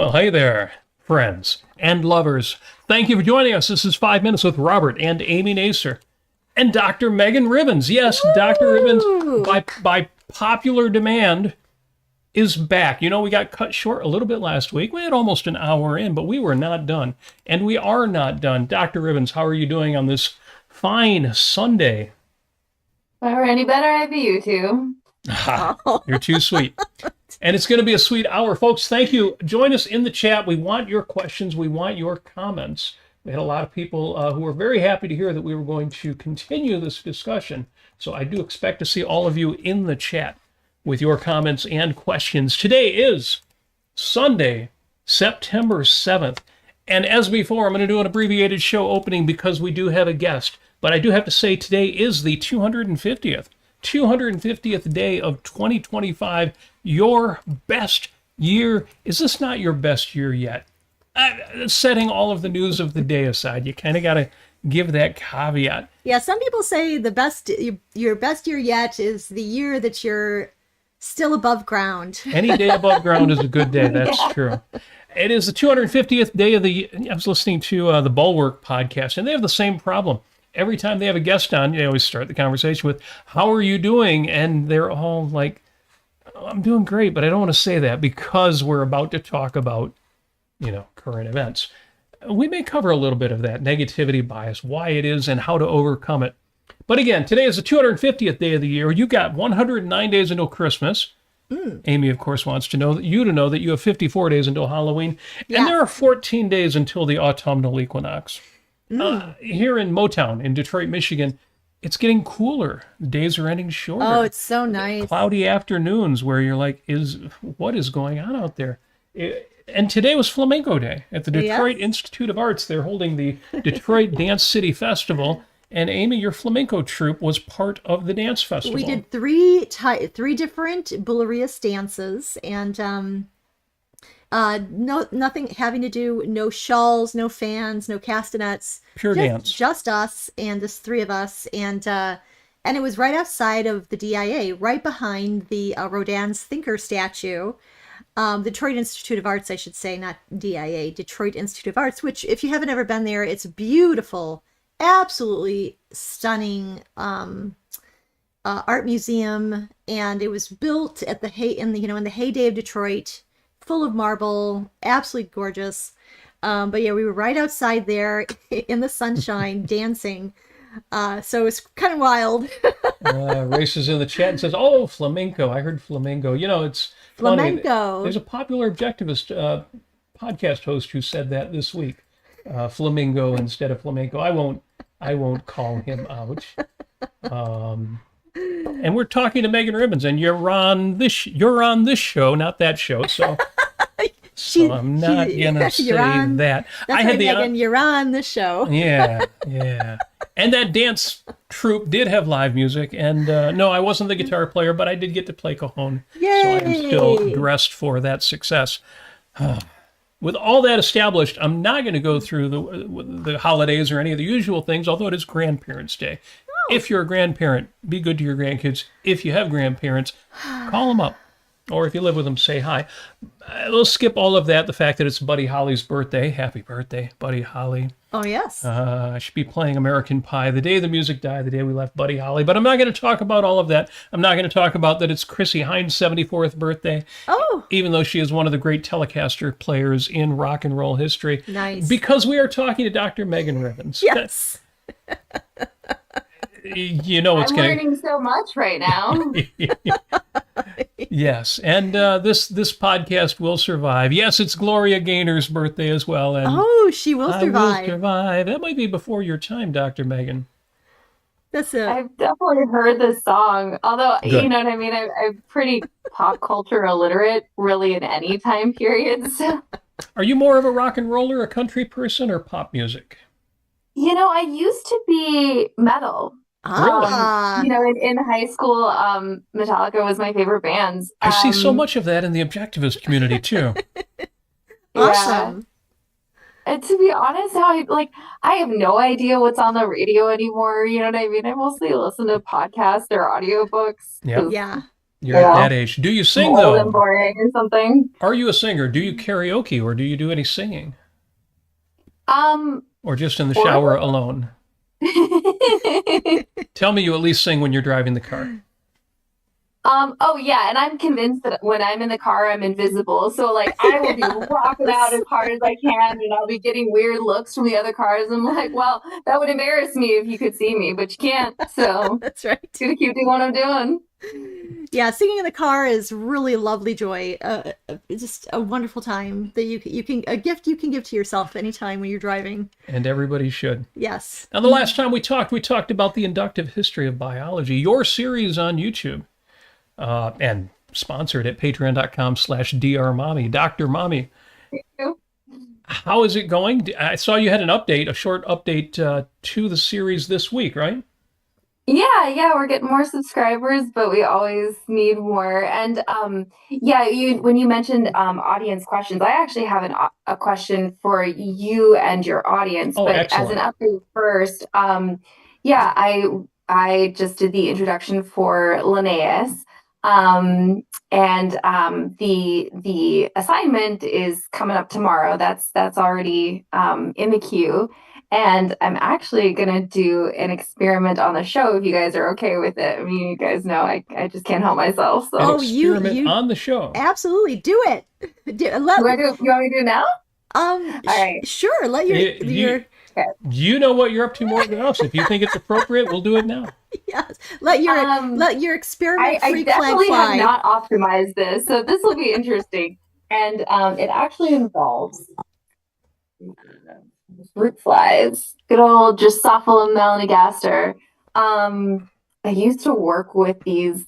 Well, hey there, friends and lovers. Thank you for joining us. This is 5 Minutes with Robert and Amy Nasir and Dr. Meghann Ribbens. Yes, Woo! Dr. Ribbens, by popular demand, is back. You know, we got cut short a little bit last week. We had almost an hour in, but we were not done. And we are not done. Dr. Ribbens, how are you doing on this fine Sunday? If I were any better, I'd be you two. You're too sweet. And it's going to be a sweet hour. Folks, thank you. Join us in the chat. We want your questions. We want your comments. We had a lot of people who were very happy to hear that we were going to continue this discussion. So I do expect to see all of you in the chat with your comments and questions. Today is Sunday, September 7th. And as before, I'm going to do an abbreviated show opening because we do have a guest. But I do have to say today is the 250th day of 2025. Your best year. Is this not your best year yet? Setting all of the news of the day aside, you kind of got to give that caveat. Yeah, some people say your best year yet is the year that you're still above ground. Any day above ground is a good day. That's true. It is the 250th day of the. I was listening to the Bulwark podcast, and they have the same problem. Every time they have a guest on, they always start the conversation with, "How are you doing?" And they're all like, "I'm doing great," but I don't want to say that because we're about to talk about, current events. We may cover a little bit of that negativity bias, why it is, and how to overcome it. But again, today is the 250th day of the year. You got 109 days until Christmas. Amy, of course, wants to know you have 54 days until Halloween. Yeah. And there are 14 days until the autumnal equinox. Here in Motown, in Detroit, Michigan, it's getting cooler. The days are ending shorter. Oh, it's so nice. Cloudy afternoons where you're like, what is going on out there? And today was Flamenco Day at the Detroit Institute of Arts. They're holding the Detroit Dance City Festival. And Amy, your flamenco troupe was part of the dance festival. We did three different Bullerius dances, and nothing having to do, no shawls, no fans, no castanets. Pure dance. Just us, and just three of us, and it was right outside of the DIA, right behind the Rodin's Thinker statue. Detroit Institute of Arts, I should say, not DIA, Detroit Institute of Arts, which if you haven't ever been there, it's beautiful, absolutely stunning art museum, and it was built at the in the heyday of Detroit, full of marble, absolutely gorgeous. But yeah, we were right outside there in the sunshine dancing. So it's kind of wild. Races in the chat and says, "Oh, flamenco! I heard flamingo." It's flamenco. Funny. There's a popular objectivist podcast host who said that this week. Flamingo instead of flamenco. I won't call him out. And we're talking to Meghann Ribbens, and you're on this show, not that show. So. So I'm not gonna say that. That's right, Meghann, you're on the show. Yeah. And that dance troupe did have live music, and no, I wasn't the guitar player, but I did get to play cajon. Yay! So I'm still dressed for that success. With all that established, I'm not going to go through the holidays or any of the usual things, although it is Grandparents' Day. Oh. If you're a grandparent, be good to your grandkids. If you have grandparents, call them up. Or if you live with them, say hi. We'll skip all of that. The fact that it's Buddy Holly's birthday. Happy birthday, Buddy Holly. Oh, yes. I should be playing American Pie the day the music died, the day we left Buddy Holly. But I'm not going to talk about all of that. I'm not going to talk about that it's Chrissie Hynde's 74th birthday. Oh. Even though she is one of the great Telecaster players in rock and roll history. Nice. Because we are talking to Dr. Meghann Ribbens. Yes. I'm learning so much right now. Yes, and this podcast will survive. Yes, it's Gloria Gaynor's birthday as well. And she will survive. Will survive. That might be before your time, Dr. Meghann. That's it. I've definitely heard this song, although, Good. You know what I mean? I'm pretty pop culture illiterate, really, in any time period. So. Are you more of a rock and roller, a country person, or pop music? I used to be metal. In high school, Metallica was my favorite band. I see so much of that in the objectivist community too. Awesome. And to be honest, I have no idea what's on the radio anymore. You know what I mean? I mostly listen to podcasts or audiobooks. Yep. Yeah. You're at that age. Do you sing, old and though? boring or something. Are you a singer? Do you karaoke or do you do any singing? Or just in the shower alone? Tell me you at least sing when you're driving the car. Oh yeah, and I'm convinced that when I'm in the car, I'm invisible. So like I will be rocking out as hard as I can, and I'll be getting weird looks from the other cars. I'm like, well, that would embarrass me if you could see me, but you can't. So That's right. gonna keep doing what I'm doing. Yeah, singing in the car is really lovely joy. It's just a wonderful time that you can a gift you can give to yourself anytime when you're driving. And everybody should. Yes. Now, the last time we talked about the Inductive History of Biology, your series on YouTube. And sponsored at patreon.com/drmommy, Dr. Mommy. How is it going? I saw you had an update, a short update to the series this week, right? Yeah, we're getting more subscribers, but we always need more. And yeah, when you mentioned audience questions, I actually have a question for you and your audience. Oh, but excellent. as an update first, yeah, I just did the introduction for Linnaeus. And the assignment is coming up tomorrow. That's already in the queue. And I'm actually gonna do an experiment on the show if you guys are okay with it. I mean, you guys know I just can't help myself. So An experiment on the show. Absolutely, do it. You want me to do it now? All right. Sure. Let your You know what you're up to more than us. If you think it's appropriate, we'll do it now. Yes. Let your experiment I freak flag definitely fly. have not optimized this, so this will be interesting. And it actually involves fruit flies. Good old Drosophila melanogaster. I used to work with these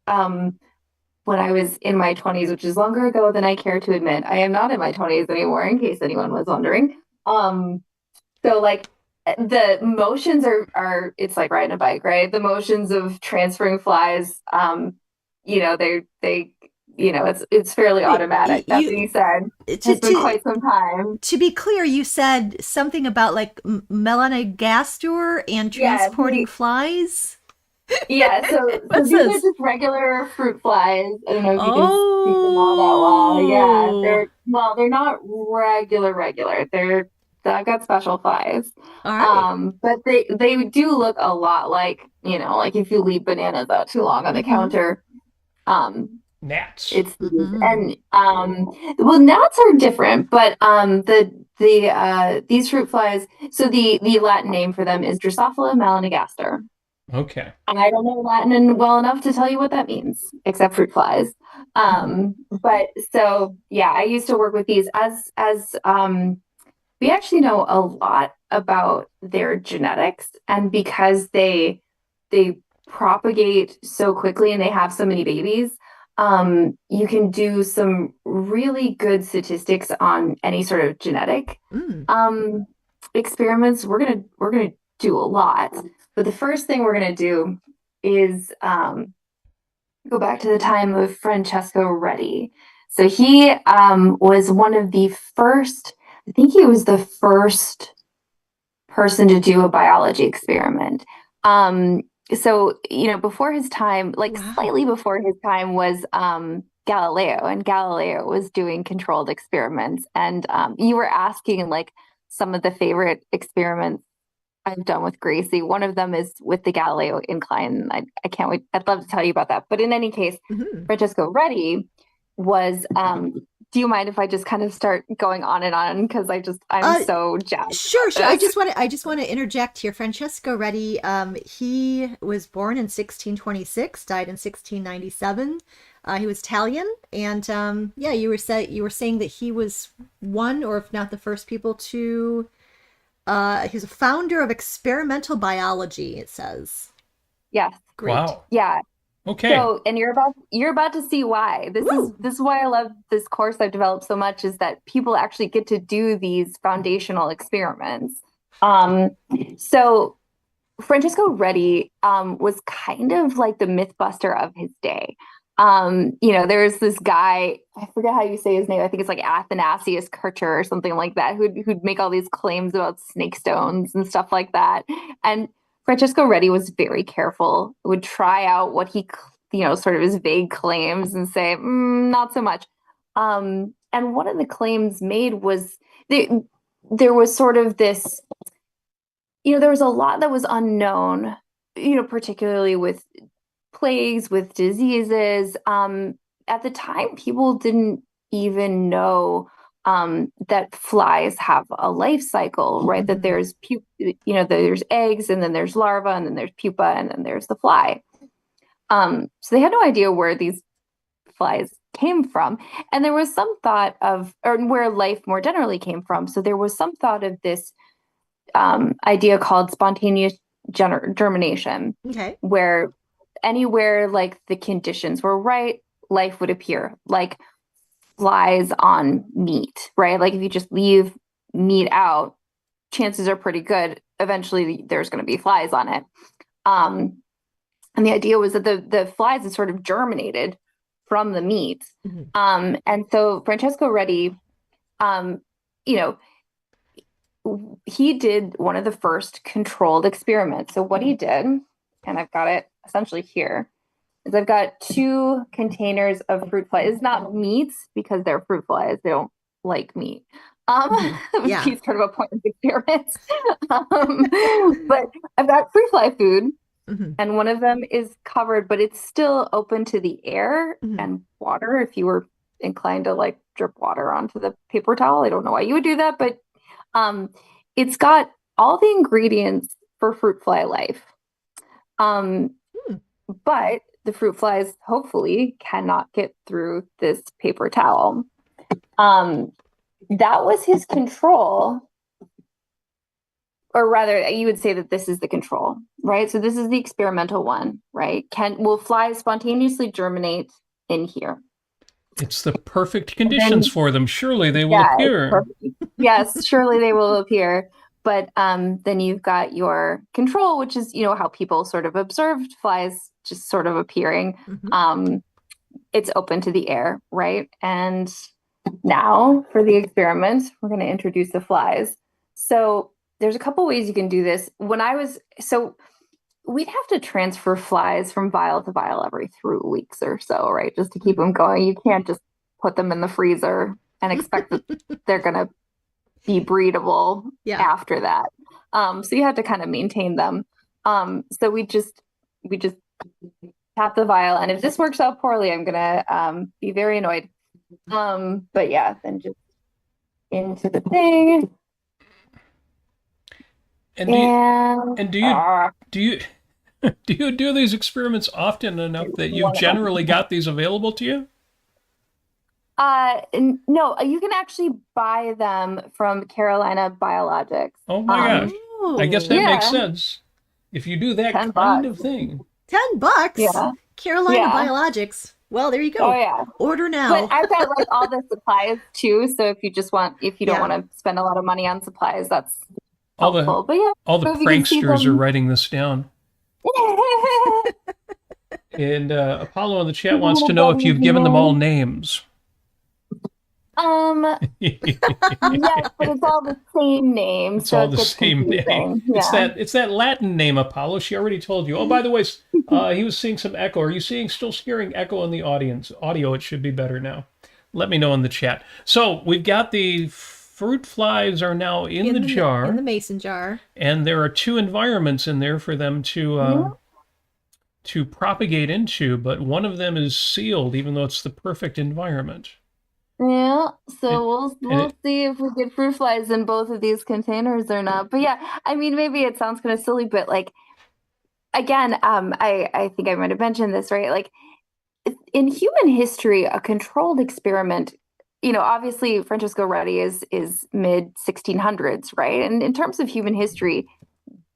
when I was in my 20s, which is longer ago than I care to admit. I am not in my 20s anymore, in case anyone was wondering. So like the motions are it's like riding a bike, right? The motions of transferring flies, it's fairly automatic. That being said, it's been quite some time. To be clear, you said something about like melanogaster and transporting flies. Yeah, so these are just regular fruit flies. I don't know if you can see them all that well. Yeah, they're not regular. I've got special flies. All right. But they do look a lot like, like if you leave bananas out too long on the counter. Gnats. It's and well, gnats are different, but these fruit flies. So the Latin name for them is Drosophila melanogaster. Okay. I don't know Latin well enough to tell you what that means, except fruit flies. But so yeah, I used to work with these as we actually know a lot about their genetics, and because they propagate so quickly and they have so many babies, you can do some really good statistics on any sort of genetic experiments. We're gonna do a lot. But the first thing we're going to do is go back to the time of Francesco Redi. So he was one of the first, I think he was the first person to do a biology experiment. So, before his time, slightly before his time was Galileo, and Galileo was doing controlled experiments. And you were asking some of the favorite experiments I've done with Gracie. One of them is with the Galileo incline. I can't wait. I'd love to tell you about that. But in any case, Francesco Redi was, do you mind if I just kind of start going on and on? Because I'm so jazzed. Sure. I just want to interject here. Francesco Redi, he was born in 1626, died in 1697. He was Italian, and you were saying that he was one, or if not the first people to he's a founder of experimental biology, it says. Yes. Great. Wow. Yeah. Okay. So, and you're about to see why. This is why I love this course I've developed so much, is that people actually get to do these foundational experiments. So Francesco Redi was kind of like the mythbuster of his day. There's this guy, I forget how you say his name. I think it's like Athanasius Kircher or something like that, who'd make all these claims about snake stones and stuff like that. And Francesco Redi was very careful, would try out what he sort of his vague claims and say, not so much. And one of the claims made was there was sort of this, there was a lot that was unknown, particularly with plagues, with diseases. At the time, people didn't even know that flies have a life cycle, right? That there's there's eggs, and then there's larvae, and then there's pupa, and then there's the fly. So they had no idea where these flies came from, and there was some thought of, or where life more generally came from. So there was some thought of this idea called spontaneous germination, where anywhere like the conditions were right, life would appear, like flies on meat, right? Like if you just leave meat out, chances are pretty good eventually there's going to be flies on it. And the idea was that the flies had sort of germinated from the meat. And so Francesco Redi, he did one of the first controlled experiments. So what he did, and I've got it essentially here, is I've got 2 containers of fruit flies. It's not meats because they're fruit flies. They don't like meat. He's sort of a pointless experiment. But I've got fruit fly food, and one of them is covered, but it's still open to the air and water. If you were inclined to like drip water onto the paper towel, I don't know why you would do that, but it's got all the ingredients for fruit fly life. But the fruit flies hopefully cannot get through this paper towel. That was his control, or rather, you would say that this is the control, right? So this is the experimental one, right? Will flies spontaneously germinate in here? It's the perfect conditions for them. Surely they will appear. Yes, surely they will appear. But then you've got your control, which is, how people sort of observed flies just sort of appearing. It's open to the air, right? And now for the experiment, we're going to introduce the flies. So there's a couple ways you can do this. We'd have to transfer flies from vial to vial every 3 weeks or so, right? Just to keep them going. You can't just put them in the freezer and expect that they're going to be breedable after that. So you have to kind of maintain them. So we just tap the vial, and if this works out poorly, I'm going to be very annoyed. But yeah, then just into the thing. And do you do these experiments often enough that you've generally got these available to you? No, you can actually buy them from Carolina Biologics. Oh my gosh. I guess that makes sense. If you do that kind of thing. $10? Yeah. Carolina Biologics. Well, there you go. Oh yeah. Order now. But I've got like all the supplies too. So if you don't want to spend a lot of money on supplies, that's helpful. All the pranksters are writing this down. And Apollo in the chat wants to know if you've given them all names. Yes, but it's all the same name. It's all the same name. Yeah. It's that Latin name, Apollo. She already told you. Oh, by the way, he was seeing some echo. Are you still hearing echo in the audience? Audio, it should be better now. Let me know in the chat. So we've got the fruit flies are now in the jar. In the mason jar. And there are 2 environments in there for them to propagate into, but one of them is sealed, even though it's the perfect environment. Yeah, so we'll see if we get fruit flies in both of these containers or not. But yeah, I mean, maybe it sounds kind of silly, but like, again, I think I might have mentioned this, right? Like, in human history, a controlled experiment, obviously Francesco Redi is mid 1600s, right? And in terms of human history,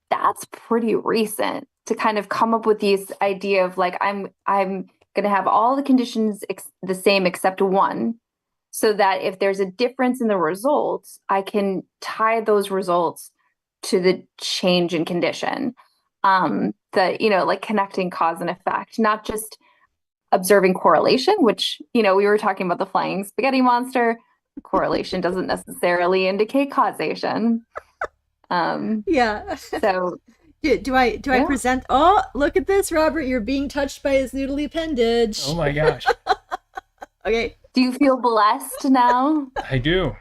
that's pretty recent to kind of come up with this idea of like, I'm going to have all the conditions the same except one, so that if there's a difference in the results, I can tie those results to the change in condition. Like connecting cause and effect, not just observing correlation, which, we were talking about the flying spaghetti monster. Correlation doesn't necessarily indicate causation. Yeah. So Do I Yeah. present? Oh, look at this, Robert. You're being touched by his noodly appendage. Oh my gosh. Okay. Do you feel blessed now? I do.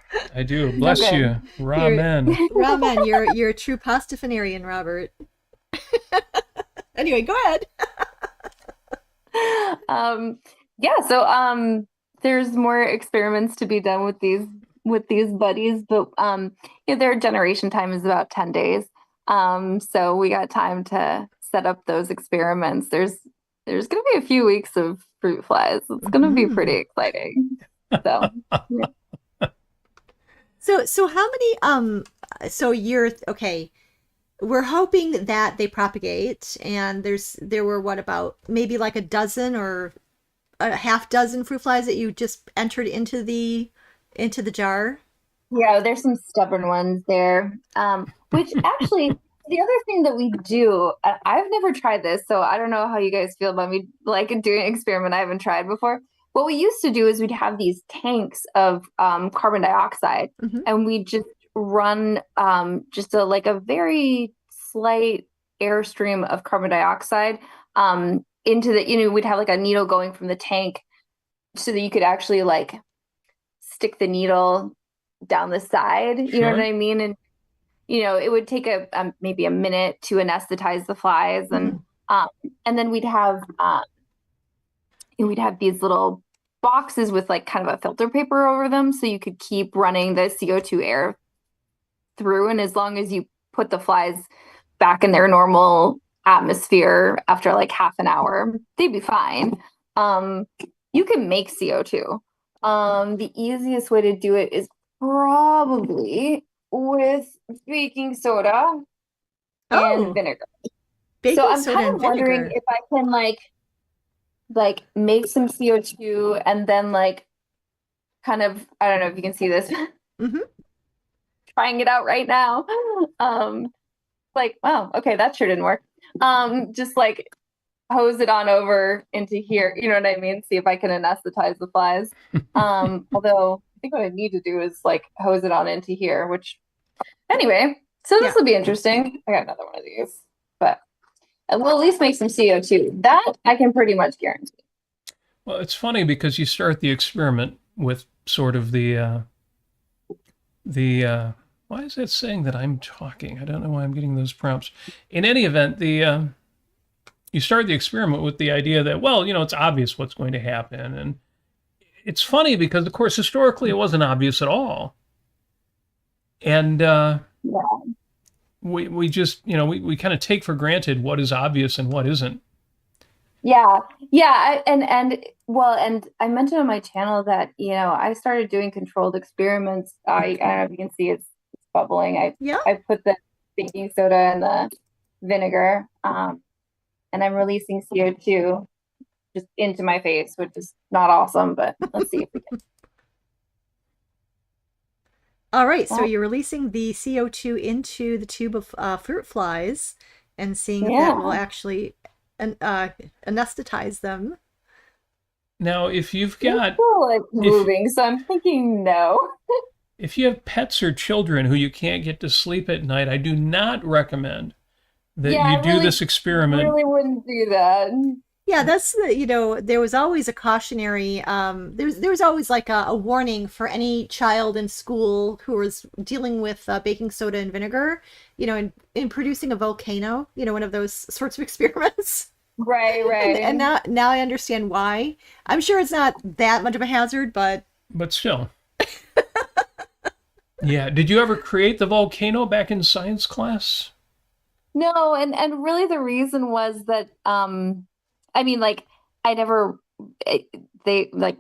Bless Okay. you. You're Ramen. Ramen, you're a true pastafanarian, Robert. Anyway, go ahead. Yeah, so there's more experiments to be done with these buddies, but their generation time is about 10 days. So we got time to set up those experiments. There's gonna be a few weeks of fruit flies. It's gonna be pretty exciting. So yeah. So how many so you're okay. We're hoping that they propagate, and there were what, about maybe like a dozen or a half dozen fruit flies that you just entered into the jar. Yeah, there's some stubborn ones there. Which actually, the other thing that we do, I've never tried this, so I don't know how you guys feel about me like doing an experiment I haven't tried before. What we used to do is we'd have these tanks of carbon dioxide, Mm-hmm. and we just run just a very slight airstream of carbon dioxide into we'd have like a needle going from the tank so that you could actually like stick the needle down the side, you know what Sure. I mean? And it would take maybe a minute to anesthetize the flies, and then we'd have these little boxes with like kind of a filter paper over them, so you could keep running the CO2 air through, and as long as you put the flies back in their normal atmosphere after like half an hour, they'd be fine. You can make CO2. The easiest way to do it is probably with baking soda Oh, and vinegar. baking So I'm soda kind and of wondering vinegar. if I can like make some CO2 and then like kind of, I don't know if you can see this, Mm-hmm. trying it out right now. Like, wow, okay, that sure didn't work. Just like hose it on over into here, you know what I mean? See if I can anesthetize the flies. Although I think what I need to do is like hose it on into here, which anyway, so this Yeah. will be interesting. I got another one of these, but we'll at least make some CO2. That I can pretty much guarantee. Well, it's funny because you start the experiment with sort of the why is it saying that I'm talking? I don't know why I'm getting those prompts. In any event, the you start the experiment with the idea that, well, it's obvious what's going to happen. And it's funny because, of course, historically it wasn't obvious at all. And Yeah. we just, we kind of take for granted what is obvious and what isn't. Yeah, and I mentioned on my channel that I started doing controlled experiments. I don't know if you can see it's bubbling. Yeah. I put the baking soda and the vinegar, and I'm releasing CO2 just into my face, which is not awesome, but let's see if we can. All right, so Well, you're releasing the CO2 into the tube of fruit flies and seeing if that will yeah, actually anesthetize them. Now, if you've it's got still like if moving, so I'm thinking no. if you have pets or children who you can't get to sleep at night, I do not recommend that Yeah, you I do really, this experiment. really wouldn't do that. Yeah, that's there was always a cautionary, there was always like a warning for any child in school who was dealing with baking soda and vinegar, in producing a volcano, one of those sorts of experiments. Right, And right. now I understand why. I'm sure it's not that much of a hazard, but But still, yeah. Did you ever create the volcano back in science class? No, and really the reason was that I mean like I never it, they like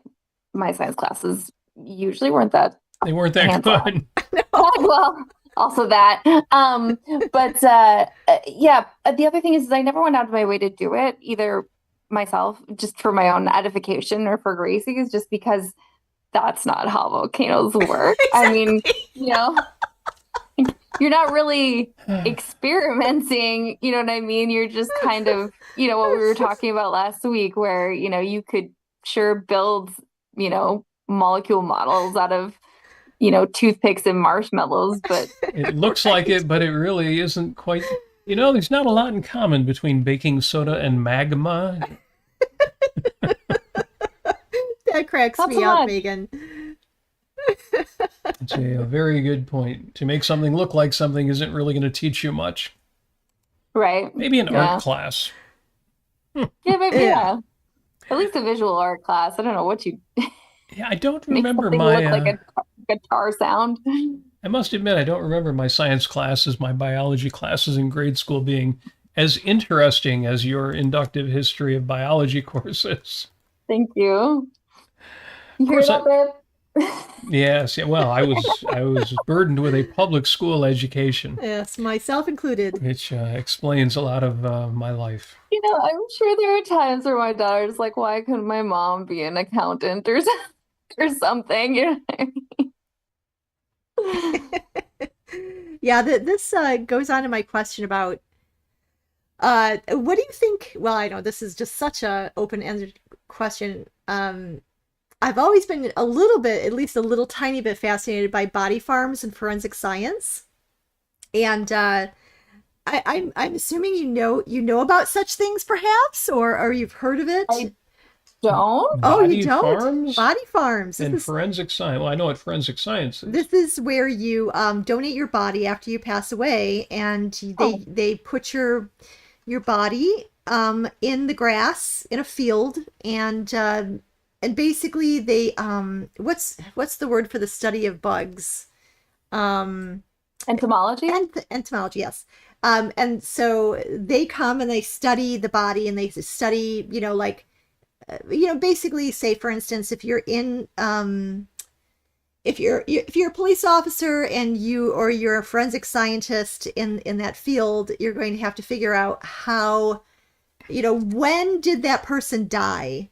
my science classes usually weren't that They weren't that hands-on. good. Well, also that. But yeah, the other thing is I never went out of my way to do it either myself just for my own edification or for Gracie's just because that's not how volcanoes work. I mean, exactly. you know, you're not really experimenting, you know what I mean? You're just kind of, what we were talking about last week, where, you could sure build, molecule models out of, toothpicks and marshmallows, but It looks like Right. it, but it really isn't quite You know, there's not a lot in common between baking soda and magma. That cracks Not me so up, much. Megan. It's a very good point. To make something look like something isn't really going to teach you much. Right. Maybe an art Yeah. class. Yeah, but Yeah. yeah. At least a visual art class. I don't know what you Yeah, I don't make remember something look like my. a guitar sound. I must admit, I don't remember my science classes, my biology classes in grade school being as interesting as your inductive history of biology courses. Thank you. You Of hear course, that, babe? yes, yeah, well, I was burdened with a public school education, Yes, myself included. which explains a lot of my life. You know, I'm sure there are times where my daughter's like, why couldn't my mom be an accountant or, or something? You know what I mean? Yeah, this goes on to my question about what do you think? Well, I know this is just such a open-ended question. I've always been a little bit, at least a little tiny bit fascinated by body farms and forensic science. And I'm assuming you know about such things perhaps, or you've heard of it. I don't. Oh, you Body don't? farms Body farms. and forensic science. Well, I know what forensic science is. This is where you donate your body after you pass away, and they put your body in the grass in a field, and basically they what's the word for the study of bugs? Entomology? Entomology, yes. And so they come and they study the body, and they study, like, basically, say, for instance, if you're in, if you're a police officer and you're a forensic scientist in that field, you're going to have to figure out how, when did that person die?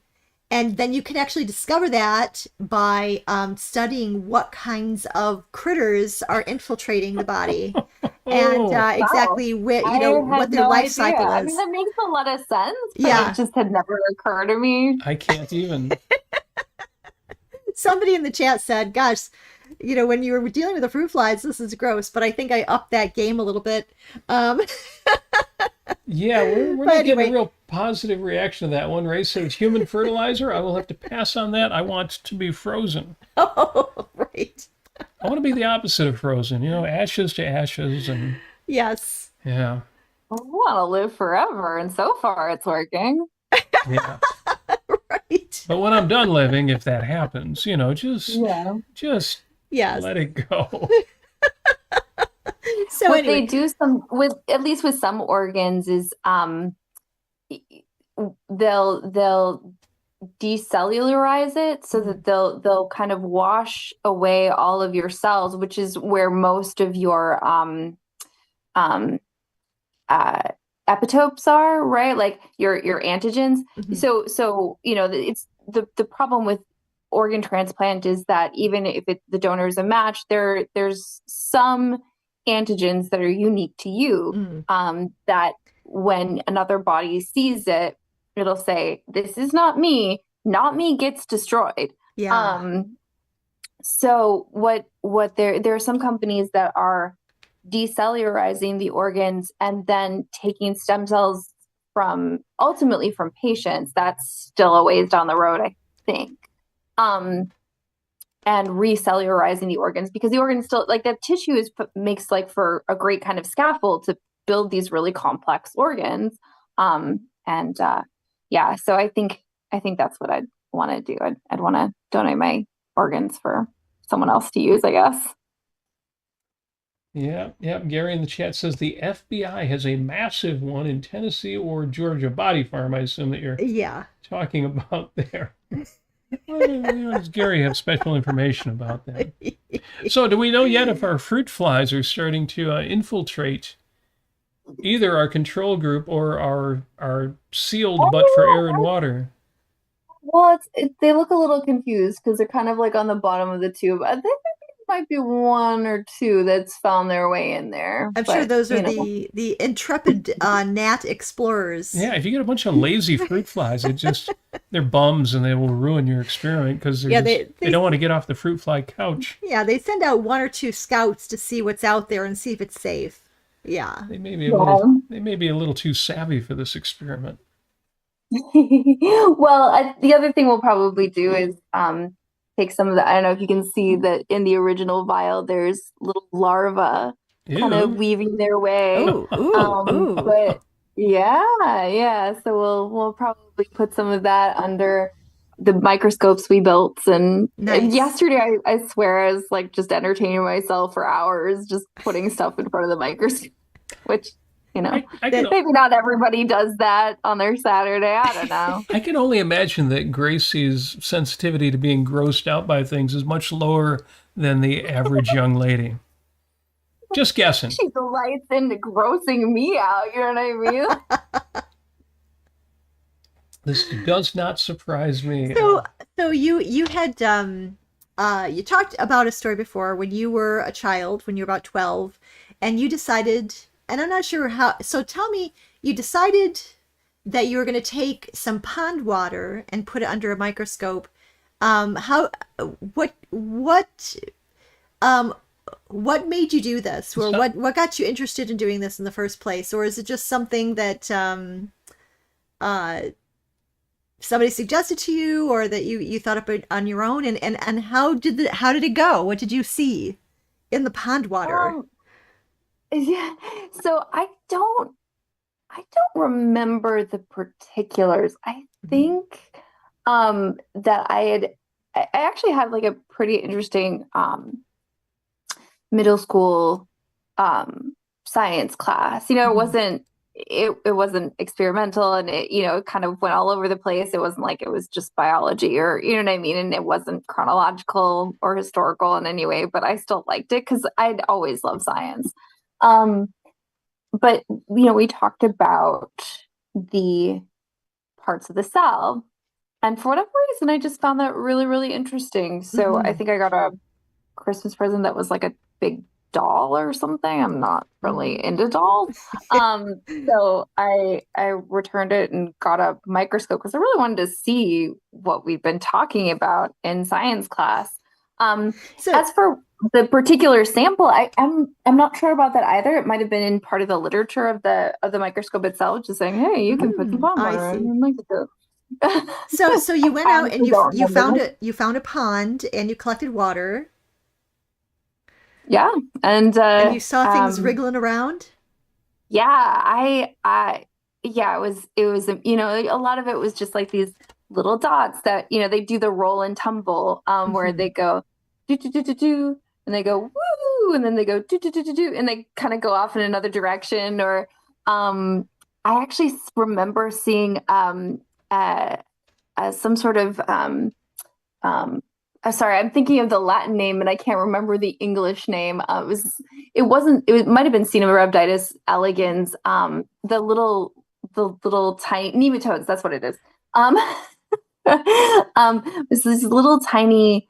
And then you can actually discover that by studying what kinds of critters are infiltrating the body, and exactly what their life cycle I is. mean, that makes a lot of sense, but Yeah. it just had never occurred to me. I can't even. Somebody in the chat said, "Gosh, when you were dealing with the fruit flies, this is gross." But I think I upped that game a little bit. Yeah, we're But not anyway. getting a real positive reaction to that one. Ray says human fertilizer. I will have to pass on that. I want to be frozen. Oh, right. I want to be the opposite of frozen. Ashes to ashes, and Yes. yeah, I want to live forever, and so far it's working. yeah. Right. But when I'm done living, if that happens, just Yes. let it go. So What anyway, they do at least with some organs is they'll decellularize it so that they'll kind of wash away all of your cells, which is where most of your epitopes are, right? Like your antigens. Mhm. So it's the problem with organ transplant is that even if the donor is a match, there's some antigens that are unique to you, that when another body sees it, it'll say, "This is not me gets destroyed." yeah. So what there are some companies that are decellularizing the organs and then taking stem cells ultimately from patients. That's still a ways down the road, I think. And recellularizing the organs, because the organs still, like, that tissue makes like for a great kind of scaffold to build these really complex organs. Yeah, so I think that's what I'd want to do. I'd want to donate my organs for someone else to use, I guess. Yeah. Gary in the chat says the FBI has a massive one in Tennessee or Georgia body farm. I assume that you're Yeah. talking about there. Does Gary have special information about that? So do we know yet if our fruit flies are starting to infiltrate either our control group or our sealed but for air and water? Well, they look a little confused because they're kind of like on the bottom of the tube. I think there might be one or two that's found their way in there. I'm sure but, those are you know. the intrepid gnat explorers. Yeah, if you get a bunch of lazy fruit flies, they're bums and they will ruin your experiment because they don't want to get off the fruit fly couch. Yeah, they send out one or two scouts to see what's out there and see if it's safe. Yeah. They may be a Yeah. little, they may be a little too savvy for this experiment. Well, the other thing we'll probably do is take some of the, I don't know if you can see that in the original vial, there's little larvae kind of Ew. weaving their way. Ooh, ooh, ooh. But yeah. So we'll probably put some of that under the microscopes we built. And Nice. yesterday, I swear, I was like just entertaining myself for hours, just putting stuff in front of the microscope, which, you know, I can, maybe not everybody does that on their Saturday. I don't know. I can only imagine that Gracie's sensitivity to being grossed out by things is much lower than the average young lady. Just guessing. She delights in grossing me out. You know what I mean? This does not surprise me. So you had you talked about a story before when you were a child, when you were about 12, and you decided, and I'm not sure how, so tell me, you decided that you were going to take some pond water and put it under a microscope. How what made you do this, or what got you interested in doing this in the first place, or is it just something that somebody suggested to you, or that you thought up on your own? And how did it go? What did you see in the pond water? Yeah. So I don't remember the particulars. I think that I actually had like a pretty interesting middle school science class. You know, it wasn't experimental, and it kind of went all over the place. It wasn't like it was just biology, or you know what I mean, and it wasn't chronological or historical in any way, but I still liked it because I'd always loved science. But we talked about the parts of the cell, and for whatever reason I just found that really, really interesting. So I think I got a Christmas present that was like a big doll or something. I'm not really into dolls. So I returned it and got a microscope because I really wanted to see what we've been talking about in science class. As for the particular sample, I'm not sure about that either. It might have been in part of the literature of the microscope itself, just saying, "Hey, you can put some palm water in the microscope." So you went out and you found a pond and you collected water. Yeah, and you saw things wriggling around. Yeah, it was a lot of it was just like these little dots that they do the roll and tumble where they go do do do do do, and they go woo, and then they go do do do do do, and they kind of go off in another direction. Or I actually remember seeing some sort of sorry, I'm thinking of the Latin name and I can't remember the English name. It might have been Cenorhabditis elegans. The little tiny nematodes. That's what it is. It's these little tiny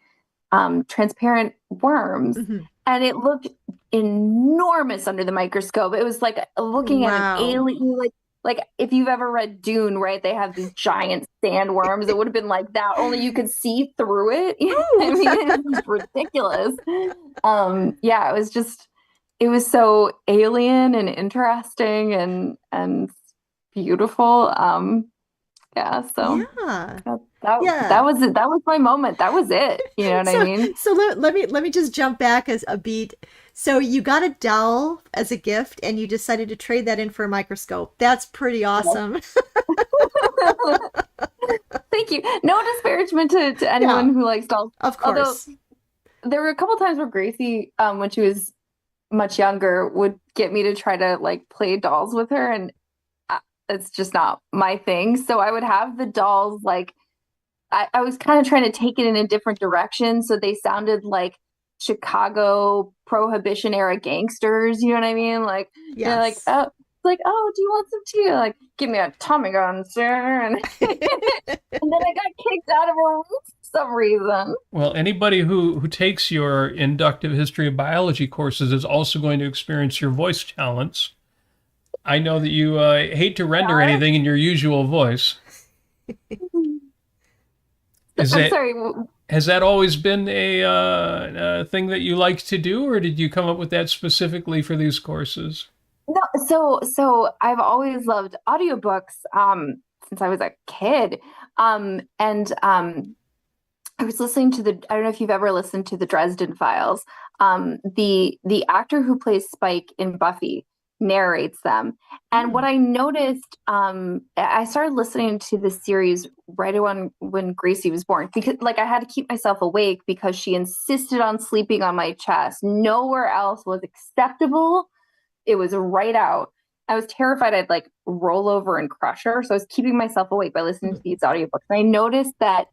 transparent worms, and it looked enormous under the microscope. It was like looking at an alien, like if you've ever read Dune, right? They have these giant sandworms. It would have been like that, only you could see through it. I mean, it was ridiculous. It was so alien and interesting and beautiful. That was it. That was my moment. That was it. You know what I mean? So let me just jump back as a beat. So you got a doll as a gift and you decided to trade that in for a microscope. That's pretty awesome. Thank you. No disparagement to anyone who likes dolls. Of course. Although, there were a couple times where Gracie, when she was much younger, would get me to try to like play dolls with her, and it's just not my thing. So I would have the dolls like I was kind of trying to take it in a different direction, so they sounded like Chicago Prohibition era gangsters. You know what I mean? Like they're like, oh, do you want some tea? Like, give me a Tommy gun, sir. And, and then I got kicked out of a room for some reason. Well, anybody who takes your Inductive History of Biology courses is also going to experience your voice talents. I know that you hate to render anything in your usual voice. Sorry. Has that always been a thing that you like to do, or did you come up with that specifically for these courses? So I've always loved audiobooks since I was a kid. And I was listening to I don't know if you've ever listened to the Dresden Files. The actor who plays Spike in Buffy narrates them. And what I noticed, I started listening to the series right when Gracie was born, because like I had to keep myself awake because she insisted on sleeping on my chest. Nowhere else was acceptable. It was right out. I was terrified I'd like roll over and crush her. So I was keeping myself awake by listening to these audiobooks. And I noticed that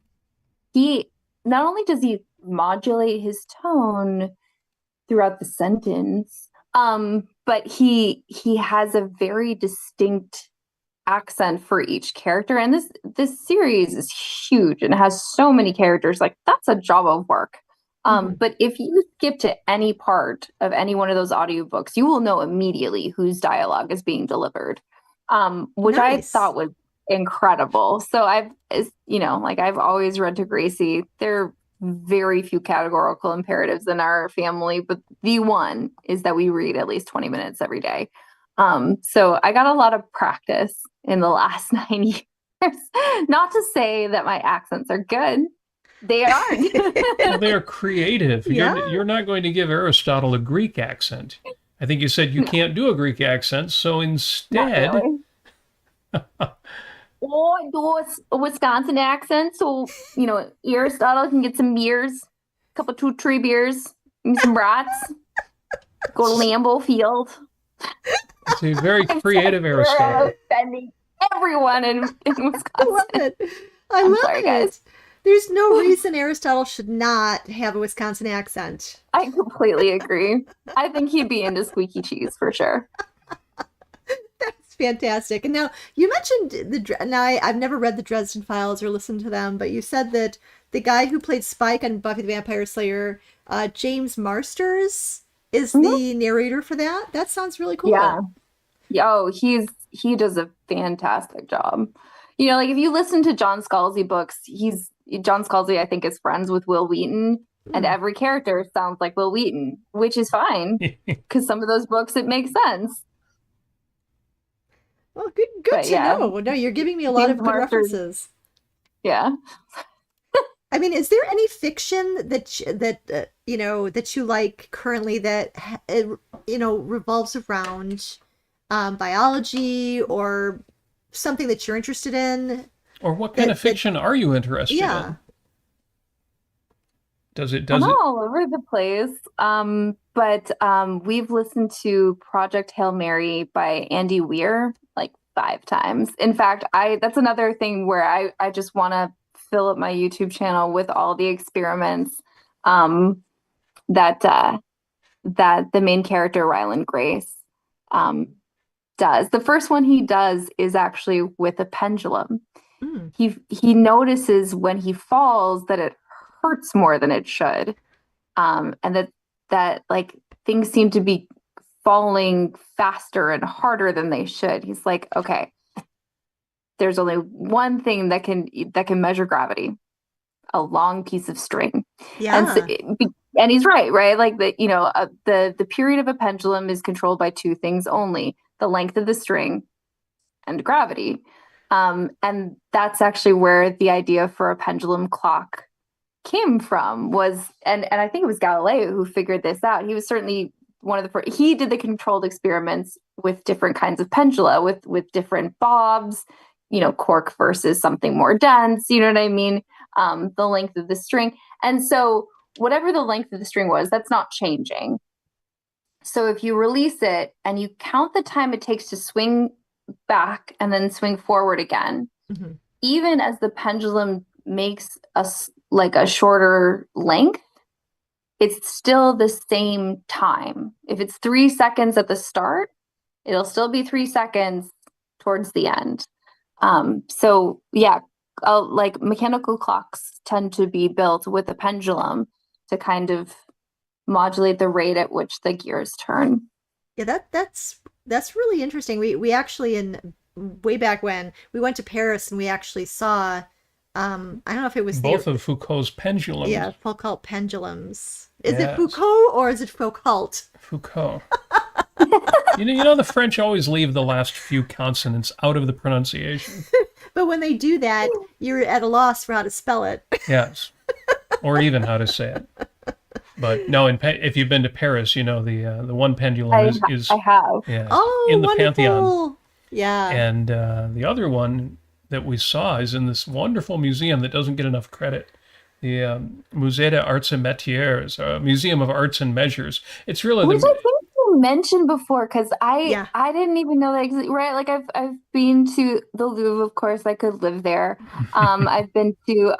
he not only does he modulate his tone throughout the sentence, but he has a very distinct accent for each character. And this series is huge and has so many characters. Like that's a job of work. But if you skip to any part of any one of those audiobooks, you will know immediately whose dialogue is being delivered, which I thought was incredible. So I've always read to Gracie. There are very few categorical imperatives in our family, but the one is that we read at least 20 minutes every day. So I got a lot of practice in the last 9 years. Not to say that my accents are good. They aren't. Well, they're creative. Yeah. You're not going to give Aristotle a Greek accent. I think you said you can't do a Greek accent, so instead... Not really. Or I do a Wisconsin accent, so, Aristotle can get some beers, a couple 2-3 beers, and some brats, go to Lambeau Field. It's a very creative Aristotle. Offending everyone in Wisconsin. I love it. I'm sorry, guys. There's no reason Aristotle should not have a Wisconsin accent. I completely agree. I think he'd be into squeaky cheese for sure. That's fantastic. And now you mentioned I've never read the Dresden Files or listened to them, but you said that the guy who played Spike on Buffy the Vampire Slayer, James Marsters, is the narrator for that. That sounds really cool. Yeah. Oh, he does a fantastic job. Like if you listen to John Scalzi books, John Scalzi, I think, is friends with Will Wheaton, and every character sounds like Will Wheaton, which is fine because some of those books, it makes sense. Well, good to know. No, you're giving me a lot of good references. Yeah. I mean, is there any fiction that you like currently that revolves around biology or something that you're interested in? Or what kind of fiction are you interested in? Does it? I'm all over the place. But we've listened to Project Hail Mary by Andy Weir like 5 times. In fact, that's another thing where I just want to fill up my YouTube channel with all the experiments that the main character, Ryland Grace, does. The first one he does is actually with a pendulum. He notices when he falls that it hurts more than it should, and that like things seem to be falling faster and harder than they should. He's like, okay, there's only one thing that can measure gravity: a long piece of string. Yeah, and he's right? Like the period of a pendulum is controlled by 2 things only: the length of the string and gravity. And that's actually where the idea for a pendulum clock came from, and I think it was Galileo who figured this out. He was certainly one of the first. He did the controlled experiments with different kinds of pendula, with different bobs, cork versus something more dense, you know what I mean? The length of the string. And so whatever the length of the string was, that's not changing. So if you release it and you count the time it takes to swing back and then swing forward again, even as the pendulum makes a shorter length, it's still the same time. If it's 3 seconds at the start, it'll still be 3 seconds towards the end. So yeah, like mechanical clocks tend to be built with a pendulum to kind of modulate the rate at which the gears turn. Yeah, that's really interesting. We actually, way back when, we went to Paris and we actually saw, I don't know if it was both of Foucault's pendulums. Yeah, Foucault pendulums. Is it Foucault or is it Foucault? Foucault. You know, the French always leave the last few consonants out of the pronunciation. But when they do that, you're at a loss for how to spell it. Yes, or even how to say it. But no, if you've been to Paris, you know the one pendulum is I have. yeah, Oh, in the wonderful. Pantheon, Yeah. and the other one that we saw is in this wonderful museum that doesn't get enough credit. The Musée des Arts et Métiers, Museum of Arts and Measures. It's really Which I think you mentioned before, because Yeah. I didn't even know that existed. Right, like I've been to the Louvre, of course. I could live there. I've been to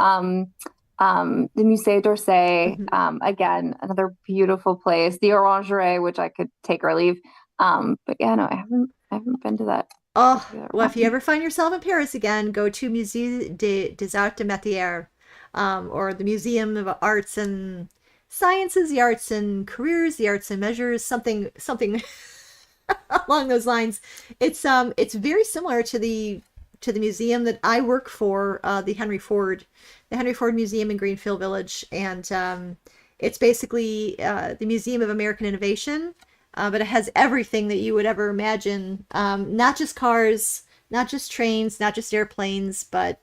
the Musée d'Orsay. Again, another beautiful place. The Orangerie, which I could take or leave. But yeah, no, I haven't been to that. Oh, well, if you ever find yourself in Paris again, go to Musée des Arts et Métiers, or the Museum of Arts and Sciences, the Arts and Careers, the Arts and Measures, something along those lines. It's very similar to the museum that I work for, the Henry Ford Museum in Greenfield Village, and it's basically the Museum of American Innovation. But it has everything that you would ever imagine. Not just cars, not just trains, not just airplanes, but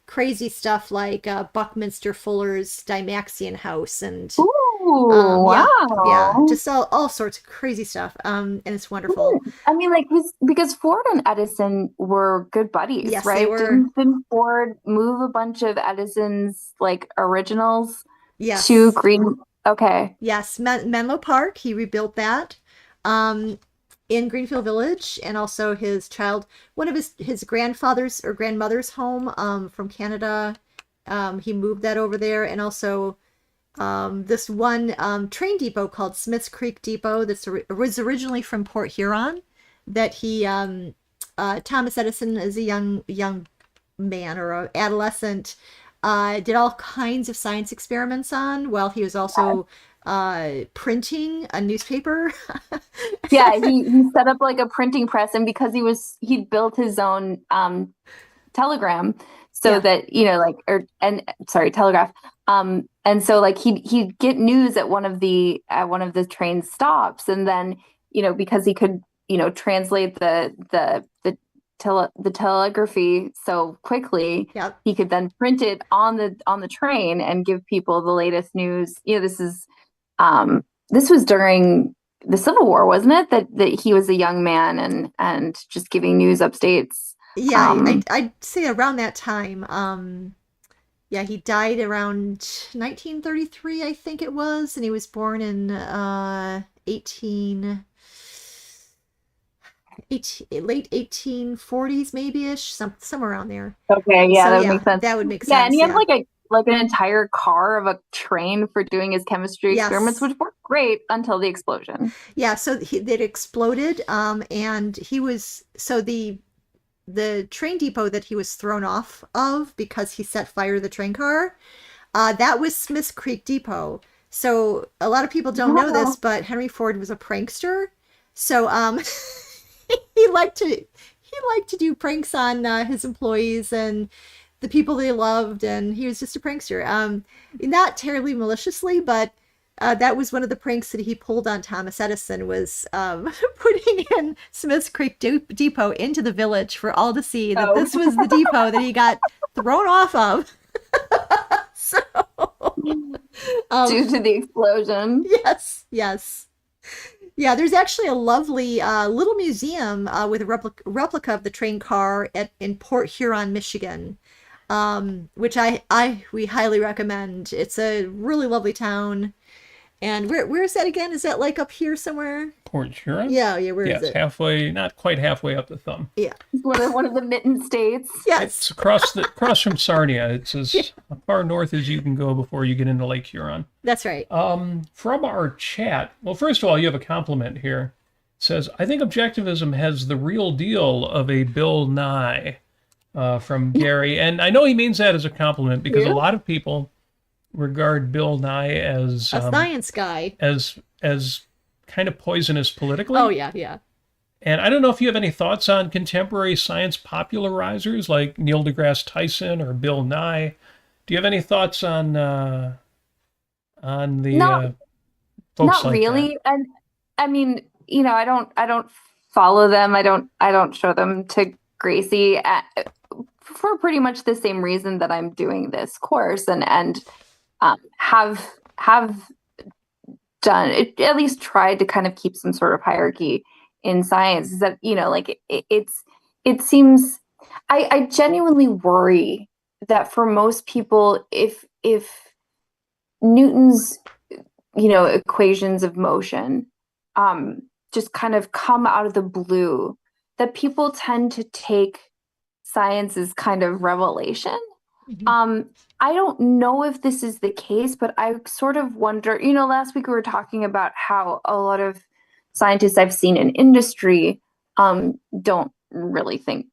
crazy stuff like Buckminster Fuller's Dymaxion House and Wow. yeah, just all sorts of crazy stuff. And it's wonderful. I mean, like, because Ford and Edison were good buddies, Yes, right? they were. Didn't Ford move a bunch of Edison's like originals Yes. to Green? Okay. Yes, Menlo Park, he rebuilt that in Greenfield Village, and also one of his grandfather's or grandmother's home from Canada. He moved that over there, and also this one train depot called Smith's Creek Depot was originally from Port Huron, that Thomas Edison, as a young man or an adolescent, did all kinds of science experiments on while he was also printing a newspaper. Yeah, he set up like a printing press, and because he'd built his own telegram, so Yeah. that telegraph. And so like he'd get news at one of the train stops, and then because he could translate the telegraphy so quickly, Yep. he could then print it on the train and give people the latest news. This was during the Civil War, wasn't it? That he was a young man and just giving news updates. Yeah, I'd say around that time. Yeah, he died around 1933, I think it was, and he was born in late 1840s, maybe-ish, somewhere around there. Okay, yeah, So that would yeah, make sense. that would make Yeah, sense. and he had Yeah. like an entire car of a train for doing his chemistry Yes. experiments, which worked great until the explosion. Yeah, so it exploded, and the train depot that he was thrown off of because he set fire to the train car, that was Smith's Creek Depot. So a lot of people don't know this, but Henry Ford was a prankster. So he liked to do pranks on his employees and the people they loved, and he was just a prankster. Not terribly maliciously, but that was one of the pranks that he pulled on Thomas Edison, was putting in Smith's Creek Depot into the village for all to see that this was the depot that he got thrown off of. So, Due to the explosion. yes. Yeah, there's actually a lovely little museum with a replica of the train car in Port Huron, Michigan, which we highly recommend. It's a really lovely town. And where is that again? Is that like up here somewhere? Port Huron? Yeah, where is it's it? halfway, not quite halfway up the thumb. Yeah. One of the mitten states. Yes. It's across from Sarnia. It's as far north as you can go before you get into Lake Huron. That's right. From our chat, well, first of all, you have a compliment here. It says, I think objectivism has the real deal of a Bill Nye, from Gary. And I know he means that as a compliment because a lot of people regard Bill Nye as A science guy. as kind of poisonous politically. Oh, yeah. And I don't know if you have any thoughts on contemporary science popularizers like Neil deGrasse Tyson or Bill Nye. Do you have any thoughts on the folks Not like really. that? And I mean, I don't follow them. I don't show them to Gracie for pretty much the same reason that I'm doing this course, and have done it, at least tried to kind of keep some sort of hierarchy in science. Is that, like it seems, I genuinely worry that for most people, if Newton's, equations of motion just kind of come out of the blue, that people tend to take science as kind of revelation. I don't know if this is the case, but I sort of wonder, last week we were talking about how a lot of scientists I've seen in industry don't really think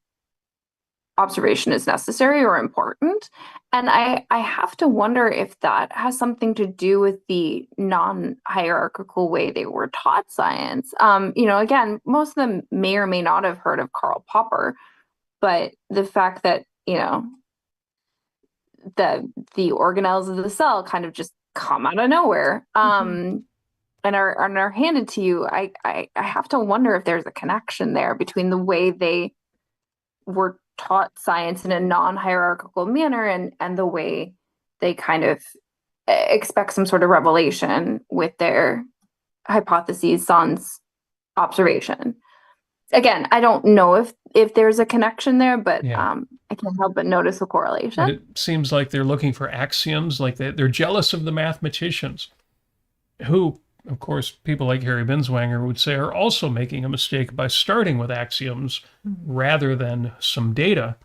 observation is necessary or important. And I have to wonder if that has something to do with the non-hierarchical way they were taught science. Again, most of them may or may not have heard of Karl Popper, but the fact that, the organelles of the cell kind of just come out of nowhere and are handed to you, I have to wonder if there's a connection there between the way they were taught science in a non-hierarchical manner and the way they kind of expect some sort of revelation with their hypotheses sans observation. Again, I don't know if there's a connection there, but I can't help but notice a correlation. But it seems like they're looking for axioms, like they're jealous of the mathematicians, who, of course, people like Harry Binswanger would say are also making a mistake by starting with axioms rather than some data.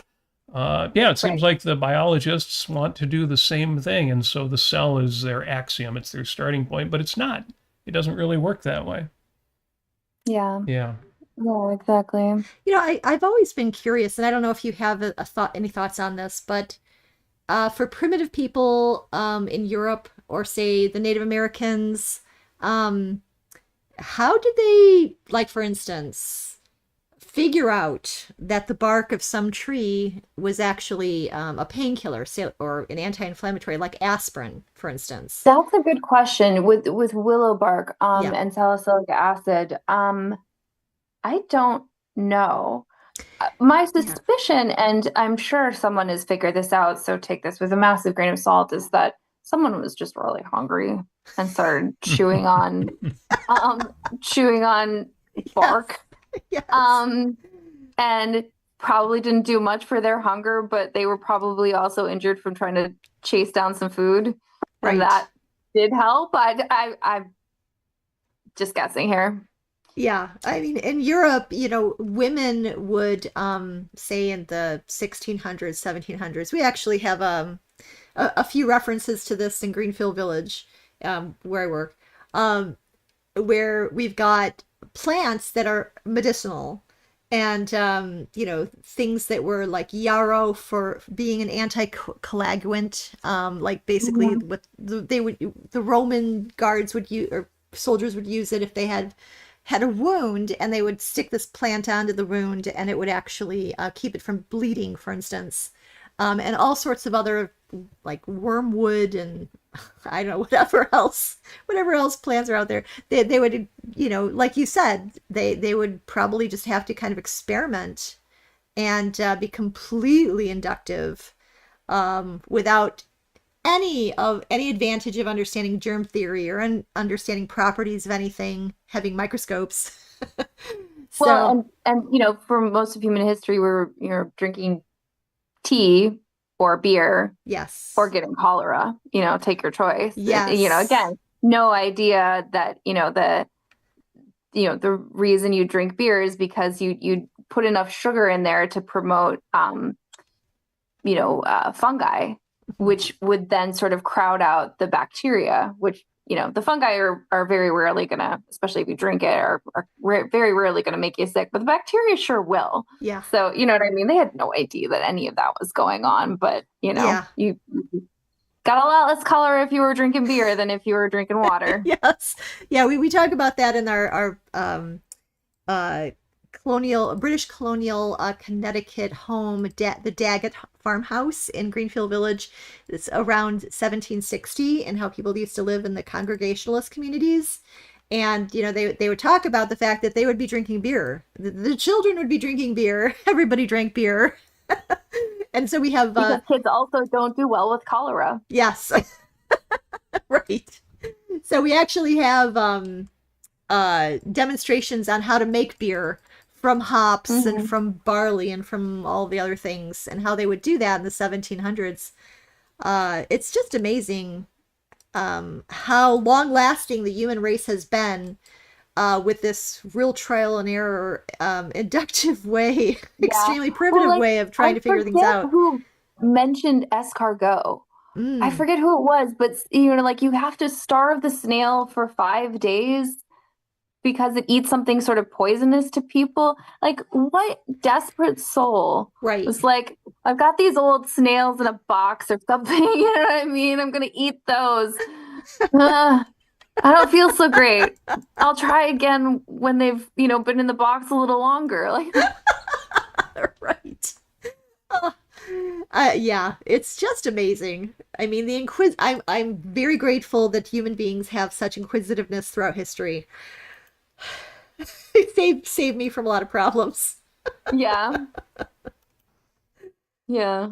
It seems like the biologists want to do the same thing, and so the cell is their axiom, it's their starting point, but it's not. It doesn't really work that way. Yeah. Yeah. Yeah, exactly. I've always been curious, and I don't know if you have any thoughts on this, but for primitive people in Europe, or say the Native Americans, how did they, like, for instance, figure out that the bark of some tree was actually a painkiller, or an anti-inflammatory, like aspirin, for instance? That's a good question with willow bark and salicylic acid. I don't know. My suspicion, and I'm sure someone has figured this out, so take this with a massive grain of salt, is that someone was just really hungry and started chewing on bark. Yes. And probably didn't do much for their hunger, but they were probably also injured from trying to chase down some food. Right. And that did help. I'm just guessing here. Yeah, I mean, in Europe, women would, say in the 1600s, 1700s, we actually have a few references to this in Greenfield Village, where I work, where we've got plants that are medicinal, and things that were like yarrow for being an anticoagulant, like basically what the Roman guards would use, or soldiers would use it if they had a wound, and they would stick this plant onto the wound, and it would actually keep it from bleeding, for instance, and all sorts of other, like wormwood and I don't know, whatever else plants are out there. They would, like you said, they would probably just have to kind of experiment and be completely inductive, without any advantage of understanding germ theory or understanding properties of anything, having microscopes. So, well, and for most of human history, you're drinking tea or beer, yes, or getting cholera. Take your choice. Yes. Again, no idea that the reason you drink beer is because you put enough sugar in there to promote fungi, which would then sort of crowd out the bacteria, which, the fungi are very rarely going to, especially if you drink it, are very rarely going to make you sick, but the bacteria sure will. Yeah. So, you know what I mean? They had no idea that any of that was going on, but, you got a lot less cholera if you were drinking beer than if you were drinking water. Yes. Yeah, we talk about that in our British colonial Connecticut home, the Daggett farmhouse in Greenfield Village. It's around 1760, and how people used to live in the Congregationalist communities. And, they would talk about the fact that they would be drinking beer. The children would be drinking beer. Everybody drank beer. And so we have, Because kids also don't do well with cholera. yes, right. So we actually have demonstrations on how to make beer from hops and from barley and from all the other things, and how they would do that in the 1700s. It's just amazing how long-lasting the human race has been with this real trial and error, inductive way, extremely primitive way of trying to figure things out. Who mentioned escargot? I forget who it was, but like you have to starve the snail for 5 days because it eats something sort of poisonous to people. Like, what desperate soul was like, I've got these old snails in a box or something, you know what I mean? I'm going to eat those. I don't feel so great. I'll try again when they've, been in the box a little longer. Like, right. Yeah, it's just amazing. I mean, I'm very grateful that human beings have such inquisitiveness throughout history. It saved me from a lot of problems. Yeah. Yeah.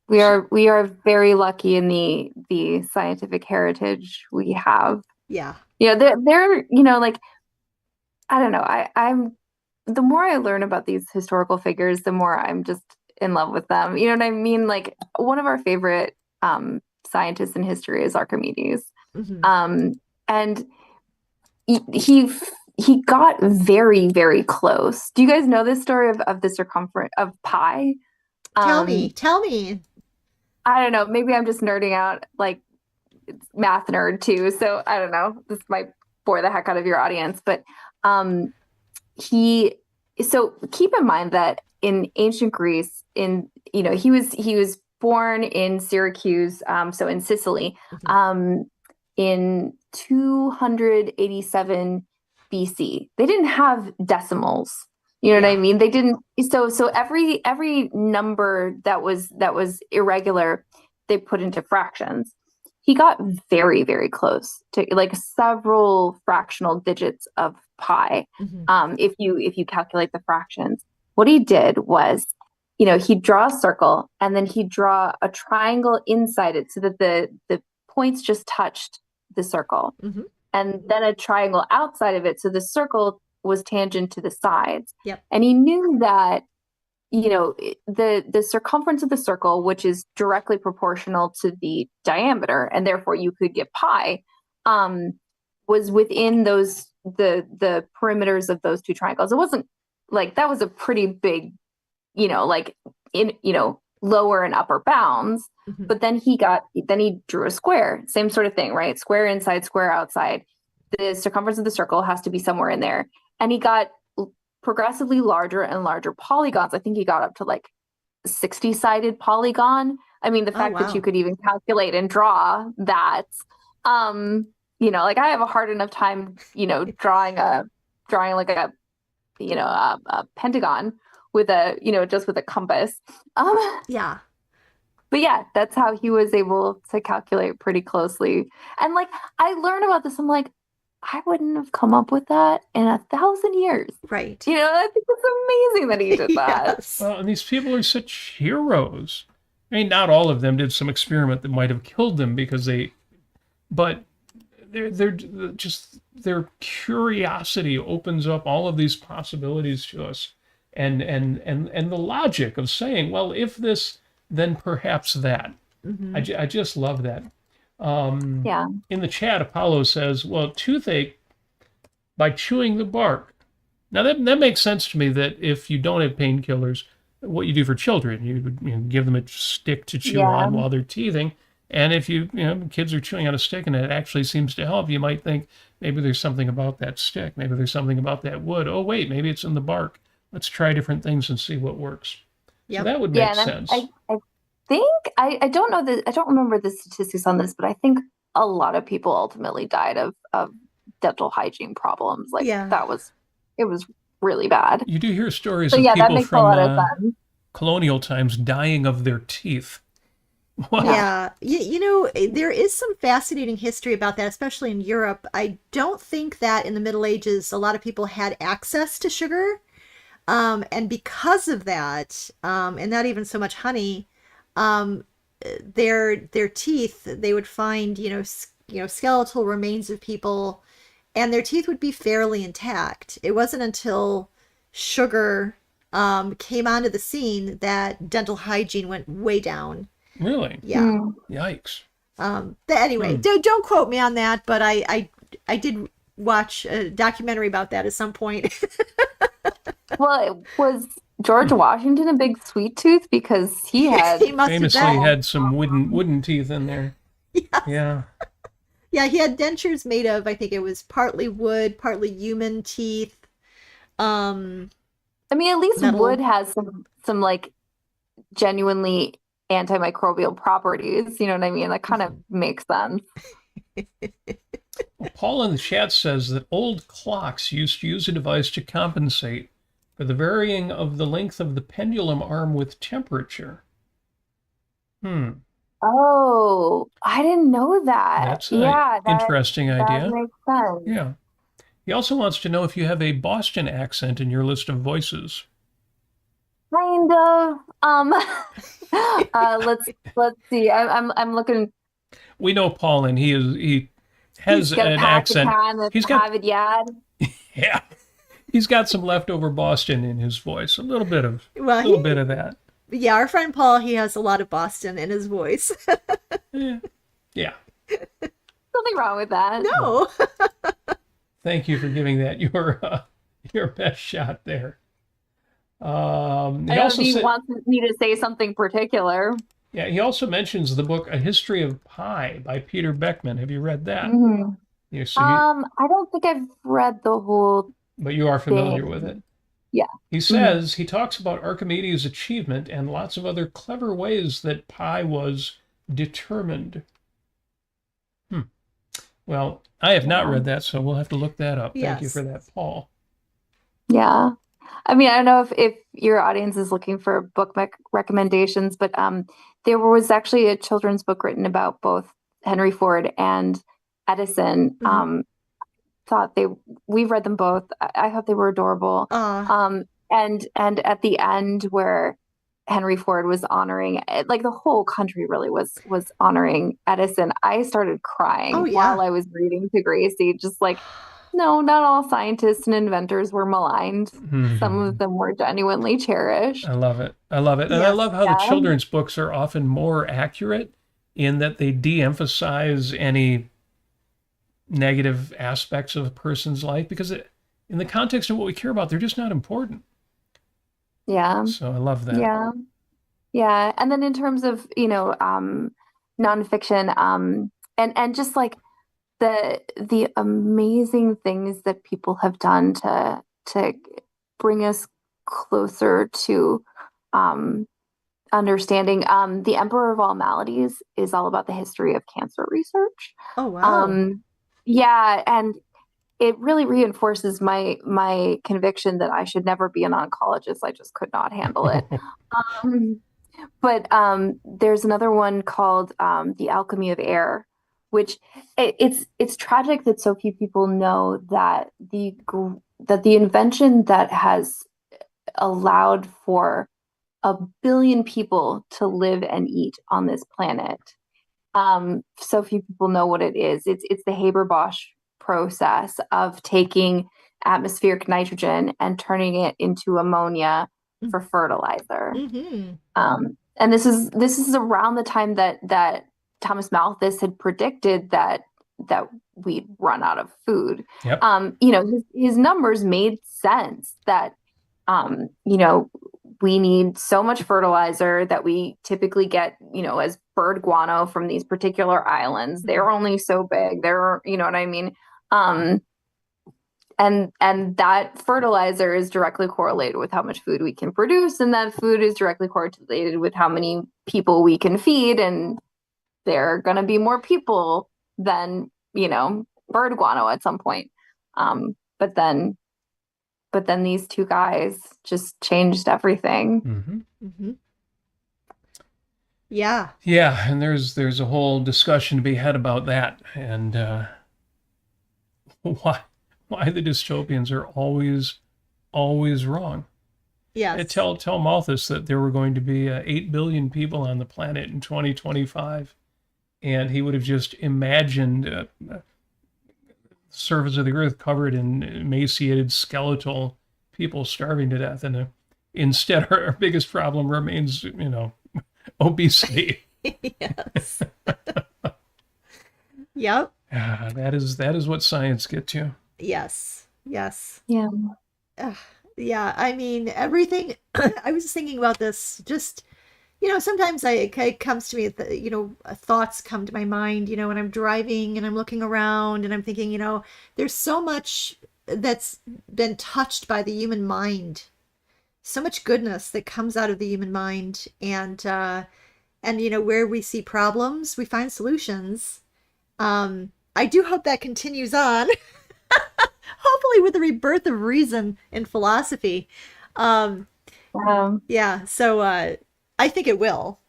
We are very lucky in the scientific heritage we have. Yeah. They're like, I don't know. I'm the more I learn about these historical figures, the more I'm just in love with them. You know what I mean? Like, one of our favorite scientists in history is Archimedes. And he got very, very close. Do you guys know this story of the circumference of pi? Tell me. I don't know. Maybe I'm just nerding out, like, it's math nerd too. So I don't know. This might bore the heck out of your audience, but so keep in mind that in ancient Greece, he was born in Syracuse, so in Sicily, in 287 BC. They didn't have decimals. You know what I mean? They didn't. So every number that was irregular, they put into fractions. He got very, very close to, like, several fractional digits of pi. If you calculate the fractions, what he did was, he'd draw a circle and then he'd draw a triangle inside it so that the points just touched the circle, and then a triangle outside of it so the circle was tangent to the sides. And he knew that, the circumference of the circle, which is directly proportional to the diameter, and therefore you could get pi, was within the perimeters of those two triangles. It wasn't like that was a pretty big, lower and upper bounds. But then he drew a square, same sort of thing, right? Square inside, square outside. The circumference of the circle has to be somewhere in there. And he got progressively larger and larger polygons. I think he got up to like 60-sided polygon. I mean, the fact that you could even calculate and draw that, like, I have a hard enough time, drawing like a pentagon with just with a compass. But yeah, that's how he was able to calculate pretty closely. And, like, I learned about this. I'm like, I wouldn't have come up with that in 1,000 years. Right. I think it's amazing that he did that. Yes. Well, and these people are such heroes. I mean, not all of them did some experiment that might have killed them but their curiosity opens up all of these possibilities to us, and the logic of saying, well, if this, then perhaps that. I just love that. In the chat, Apollo says, well, toothache by chewing the bark. Now that makes sense to me, that if you don't have painkillers, what you do for children, you would give them a stick to chew on while they're teething. And if kids are chewing on a stick and it actually seems to help, you might think maybe there's something about that stick. Maybe there's something about that wood. Oh, wait, maybe it's in the bark. Let's try different things and see what works. So that would make sense. I think I don't know I don't remember the statistics on this, but I think a lot of people ultimately died of dental hygiene problems. Like, it was really bad. You do hear stories of people from colonial times dying of their teeth. Wow. Yeah, there is some fascinating history about that, especially in Europe. I don't think that in the Middle Ages a lot of people had access to sugar. And because of that, and not even so much honey, um, their teeth, they would find, skeletal remains of people, and their teeth would be fairly intact. It wasn't until sugar came onto the scene that dental hygiene went way down. Really? Yeah. Mm. Yikes. Anyway, Hmm. don't quote me on that, but I did watch a documentary about that at some point. Well, was George Washington a big sweet tooth because he had He must have Famously been. had some wooden teeth in there. Yeah. Yeah, he had dentures made of, I think it was partly wood, partly human teeth, um, I mean, at least wood metal. has some like genuinely antimicrobial properties. You know what I mean? That kind of makes sense. Well, Paul in the chat says that old clocks used to use a device to compensate for the varying of the length of the pendulum arm with temperature. Hmm. Oh, I didn't know that. That's an Yeah, interesting that idea. makes sense. Yeah. He also wants to know if you have a Boston accent in your list of voices. Kind of. Let's see. I'm looking. We know Paul, and he has He's got a an pack of accent. can with He's got Harvard Yard. yeah, he's got some leftover Boston in his voice. Well, A little bit of that. yeah, our friend Paul, he has a lot of Boston in his voice. Yeah. Yeah. Nothing wrong with that. No. Thank you for giving that your best shot there. He I don't know if also he said, wants me to say something particular. yeah, he also mentions the book A History of Pie by Peter Beckman. Have you read that? Hmm. You so you, I don't think I've read the whole but you are familiar with it. thing. Yeah. He Mhm. says he talks about Archimedes' achievement and lots of other clever ways that pi was determined. Hmm. Well, I have not Yeah. read that, so we'll have to look that up. Thank you Yes. for that, Paul. Yeah. I mean, I don't know if your audience is looking for book recommendations, but there was actually a children's book written about both Henry Ford and Edison. Mhm. Thought they We've read them both. I thought they were adorable. Uh, And at the end where Henry Ford was honoring, like the whole country really was honoring Edison, I started oh crying yeah. while I was reading to Gracie, just like, no, not all scientists and inventors were maligned. Some Mhm. of them were genuinely cherished. I love it. I love it. And I Yes. love how the Yeah. children's books are often more accurate in that they de-emphasize any negative aspects of a person's life because in the context of what we care about, they're just not important. Yeah. So I love that. Yeah. Yeah. And then in terms of, nonfiction, and just like the amazing things that people have done to bring us closer to um understanding. The Emperor of All Maladies is all about the history of cancer research. Oh wow. Um, yeah, and it really reinforces my conviction that I should never be an oncologist. I just could not handle it. Um, but there's another one called The Alchemy of Air, which it's tragic that so few people know that the invention that has allowed for a billion people to live and eat on this planet. So few people know what it is. It's the Haber-Bosch process of taking atmospheric nitrogen and turning it into ammonia for fertilizer. Mm-hmm. And this is around the time that Thomas Malthus had predicted that we'd run out of food. Yep. His numbers made sense that we need so much fertilizer that we typically get, as bird guano from these particular islands. They're only so big. You know what I mean? And that fertilizer is directly correlated with how much food we can produce, and that food is directly correlated with how many people we can feed, and there are going to be more people than, bird guano at some point. But then these two guys just changed everything. Mm-hmm. Mm-hmm. Yeah. Yeah, and there's a whole discussion to be had about that, and why why the dystopians are always wrong. Yes. Tell Malthus that there were going to be 8 billion people on the planet in 2025, and he would have just imagined surface of the earth covered in emaciated skeletal people starving to death, and instead our biggest problem remains, obesity. Yes. Yep. That is what science gets you. Yes. Yes. Yeah. Ugh, yeah, I mean, everything. I was thinking about this. Just sometimes it comes to me. Thoughts come to my mind. When I'm driving and I'm looking around and I'm thinking. There's so much that's been touched by the human mind. So much goodness that comes out of the human mind, and where we see problems, we find solutions. I do hope that continues on. Hopefully with the rebirth of reason in philosophy. Um, yeah, so I think it will.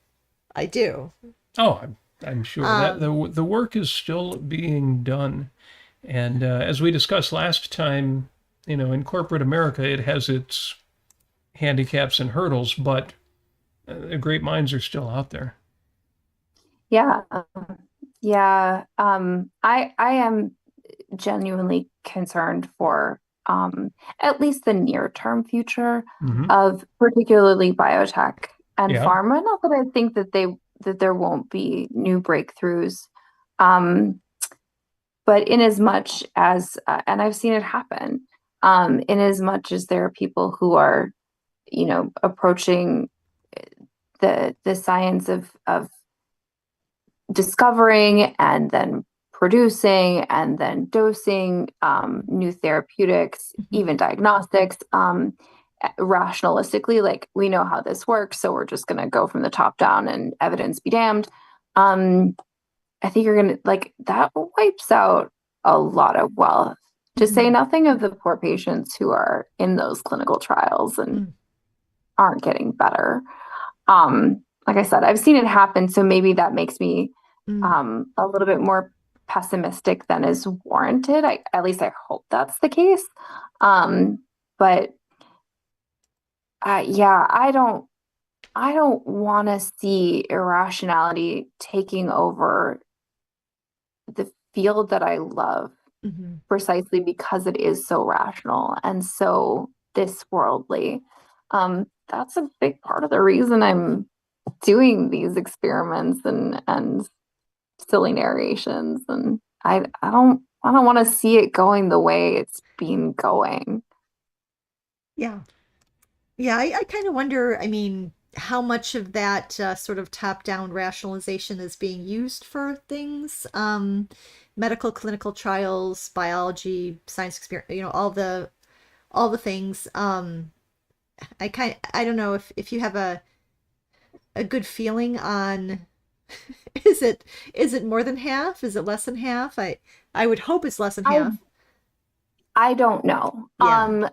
I do. Oh, I'm sure that Um, the work is still being done, and as we discussed last time, in corporate America, it has its handicaps and hurdles, but the great minds are still out there. Yeah. Yeah. I am genuinely concerned for at least the near term future Hmm. of particularly biotech and Yeah. pharma. Not that I think that there won't be new breakthroughs, um, but in as much as and I've seen it happen, in as much as there are people who are, approaching the science of discovering and then producing and then dosing new therapeutics, mhm. even diagnostics, rationalistically, like we know how this works, so we're just going to go from the top down and evidence be damned. Um, I think you're going to like that wipes out a lot of wealth, to say Mhm. nothing of the poor patients who are in those clinical trials and Mm, aren't getting better. Like I said, I've seen it happen, so maybe that makes me mm. a little bit more pessimistic than is warranted. At least I hope that's the case. But yeah, I don't want to see irrationality taking over the field that I love, Mhm. precisely because it is so rational and so this worldly. That's a big part of the reason I'm doing these experiments and silly narrations, and I don't want to see it going the way it's been going. Yeah. Yeah, I kind of wonder, I mean, how much of that sort of top-down rationalization is being used for things, medical clinical trials, biology, science experiment, all the things. I don't know if you have a good feeling on is it more than half? Is it less than half? I would hope it's less than I half. I don't know. Yeah.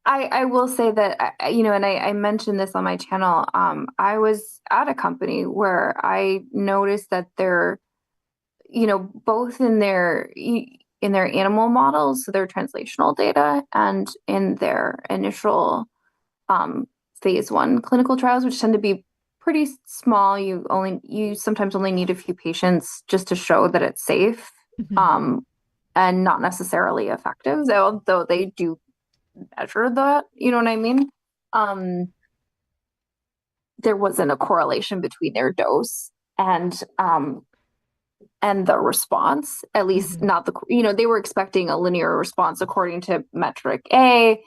I will say that and I mentioned this on my channel. I was at a company where I noticed that they're, both in their animal models, so their translational data, and in their initial um, phase one clinical trials, which tend to be pretty small. You sometimes only need a few patients just to show that it's safe, Mhm. um, and not necessarily effective, though they do measure that. You know what I mean? Um, there wasn't a correlation between their dose and the response, at least Mhm. not they were expecting a linear response according to metric A.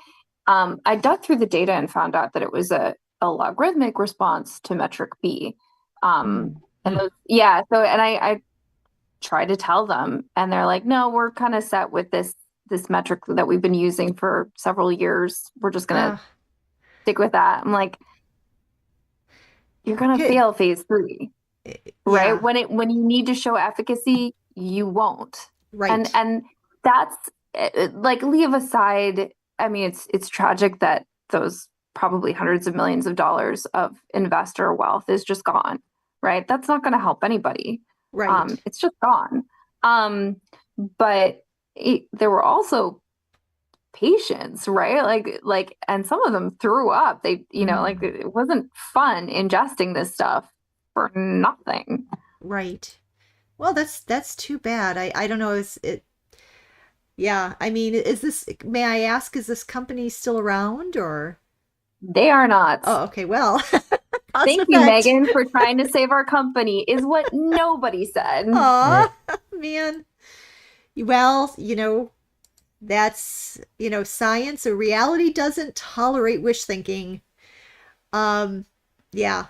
I dug through the data and found out that it was a logarithmic response to metric B. Um, Mm. and yeah, so, and I tried to tell them, and they're like, no, we're kind of set with this metric that we've been using for several years. We're just gonna Uh, stick with that. I'm like, you're gonna okay. fail phase three, right? Yeah. When you need to show efficacy, you won't. And Right. and that's like, leave aside. I mean, it's tragic that those probably hundreds of millions of dollars of investor wealth is just gone. right? That's not going to help anybody. Right. It's just gone. But there were also patients, right? And some of them threw up. They, like it wasn't fun ingesting this stuff for nothing. Right. Well, that's too bad. I don't know. Is it? Yeah. I mean, is this? May I ask? Is this company still around or? They are not. Oh, okay. Well, Thank you, Meghann, for trying to save our company, is what nobody said. Aw, man. Well, that's, science or reality doesn't tolerate wish thinking. Yeah,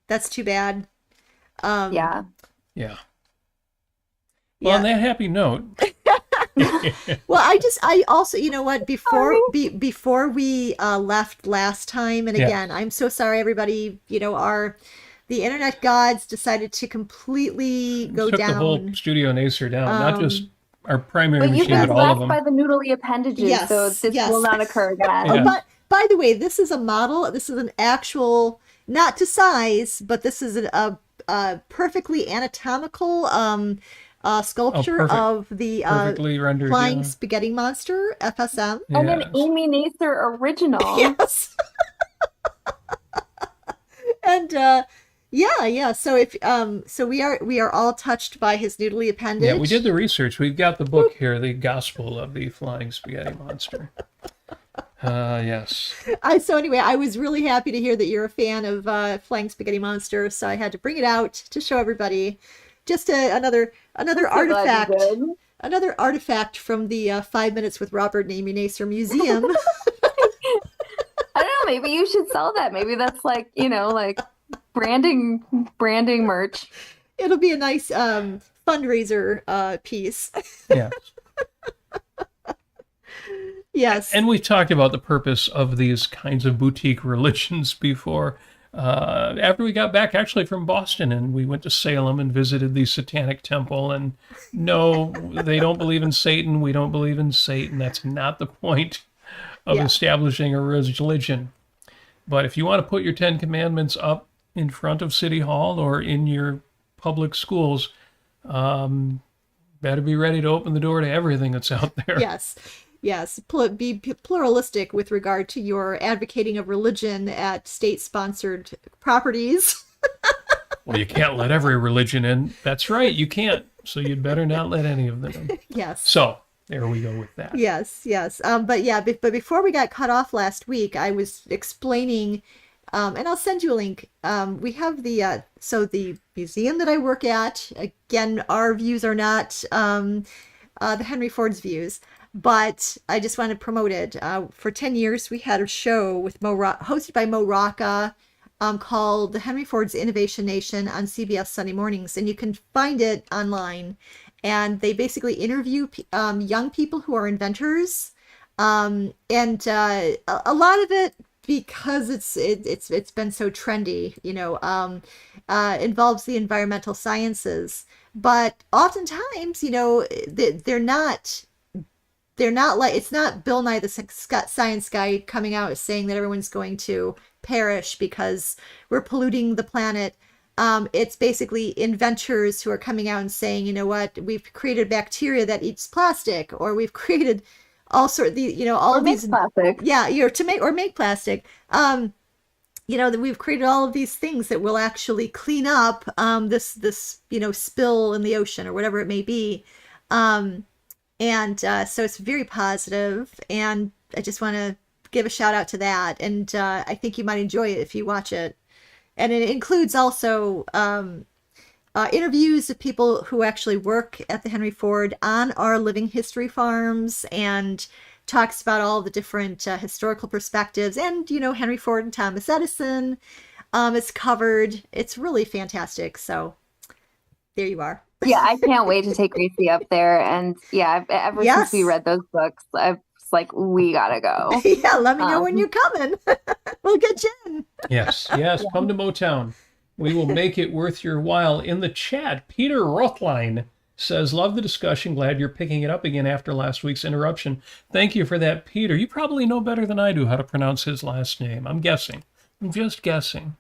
that's too bad. Yeah. Yeah. Well, on that happy note. Well, I also, you know what, before we left last time, and again, I'm so sorry, everybody, the internet gods decided to completely go Took down. the whole studio Nasir down, not just our primary But machine, you guys but all of left them. by the noodly appendages, so this will not occur again. Yeah. Oh, by the way, this is a model. This is an actual, not to size, but this is a perfectly anatomical sculpture of the perfectly rendered, flying spaghetti monster, FSM. And an Amy Nasir original. Yes. And yeah. So so we are all touched by his noodly appendage. Yeah, we did the research. We've got the book here, The Gospel of the Flying Spaghetti Monster. Yes. So anyway, I was really happy to hear that you're a fan of Flying Spaghetti Monster, so I had to bring it out to show everybody. Just another artifact. Another artifact from the 5 Minutes with Robert and Amy Nasir Museum. I don't know, maybe you should sell that. Maybe that's like branding merch. It'll be a nice fundraiser piece. Yeah. Yes. And we've talked about the purpose of these kinds of boutique religions before. After we got back actually from Boston and we went to Salem and visited the Satanic Temple, and no, they don't believe in Satan. We don't believe in Satan. That's not the point of establishing a religion. But if you want to put your 10 Commandments up in front of City Hall or in your public schools, better be ready to open the door to everything that's out there. Yes, be pluralistic with regard to your advocating of religion at state-sponsored properties. Well, you can't let every religion in. That's right, you can't. So you'd better not let any of them in. Yes. So there we go with that. Yes. But before we got cut off last week, I was explaining, and I'll send you a link. We have the museum that I work at. Again, our views are not the Henry Ford's views. But I just want to promote it. For 10 years, we had a show with hosted by Mo Rocca called The Henry Ford's Innovation Nation on CBS Sunday mornings. And you can find it online. And they basically interview young people who are inventors. And a lot of it, because it's been so trendy, involves the environmental sciences. But oftentimes, they're not like, it's not Bill Nye the Science Guy coming out saying that everyone's going to perish because we're polluting the planet. It's basically inventors who are coming out and saying, you know what, we've created bacteria that eats plastic, or we've created all sort of these plastic. Yeah, make plastic. That we've created all of these things that will actually clean up this spill in the ocean or whatever it may be. So it's very positive, and I just want to give a shout out to that. And I think you might enjoy it if you watch it. And it includes also interviews of people who actually work at the Henry Ford on our living history farms, and talks about all the different historical perspectives. And, Henry Ford and Thomas Edison is covered. It's really fantastic. So there you are. Yeah, I can't wait to take Gracie up there. And ever since we read those books, I was like, we gotta go. Yeah, let me know when you're coming. We'll get you in. Yes, come to Motown. We will make it worth your while. In the chat, Peter Rothline says, love the discussion. Glad you're picking it up again after last week's interruption. Thank you for that, Peter. You probably know better than I do how to pronounce his last name. I'm just guessing.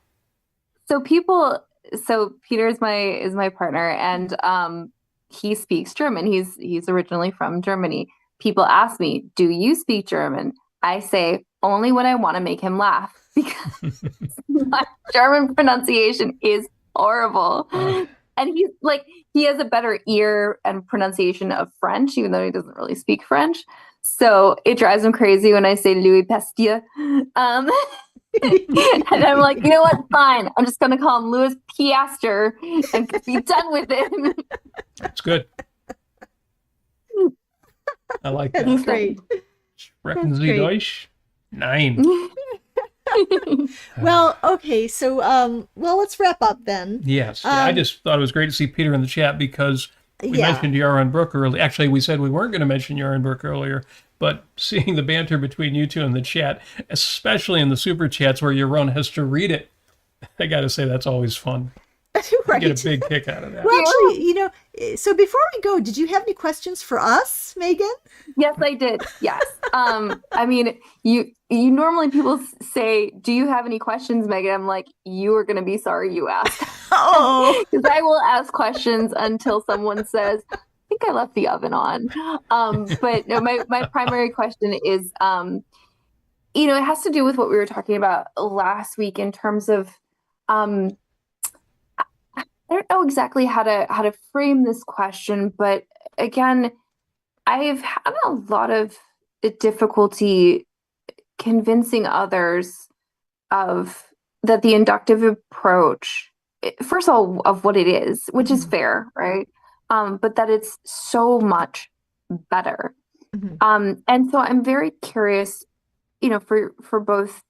So people so Peter is my partner, and he speaks German. He's originally from Germany. People ask me, "Do you speak German?" I say only when I want to make him laugh because my German pronunciation is horrible. And he's like, he has a better ear and pronunciation of French, even though he doesn't really speak French. So it drives him crazy when I say Louis Pasteur. And I'm like, you know what? Fine. I'm just going to call him Louis Piaster and be done with it. That's good. I like that. That's great. Sprechen That's Sie great. Deutsch? Nein. Well, okay, so well, let's wrap up then. Yes. Yeah, I just thought it was great to see Peter in the chat because we Yeah. mentioned Yaron Brook earlier. Actually, we said we weren't going to mention Yaron Brook earlier, but seeing the banter between you two in the chat, especially in the super chats where Yaron has to read it, I got to say that's always fun. I Right. get a big kick out of that. Well, actually, so before we go, did you have any questions for us, Meghann? Yes, I did. Yes. I mean, you normally people say, "Do you have any questions, Megan?" I'm like, you are going to be sorry you asked. Oh, Because I will ask questions until someone says, "I think I left the oven on." But no, my primary question is, it has to do with what we were talking about last week in terms of, I don't know exactly how to frame this question, but again, I've had a lot of difficulty convincing others of that the inductive approach, first of all, of what it is, which is fair, right? But that it's so much better. And so I'm very curious, for both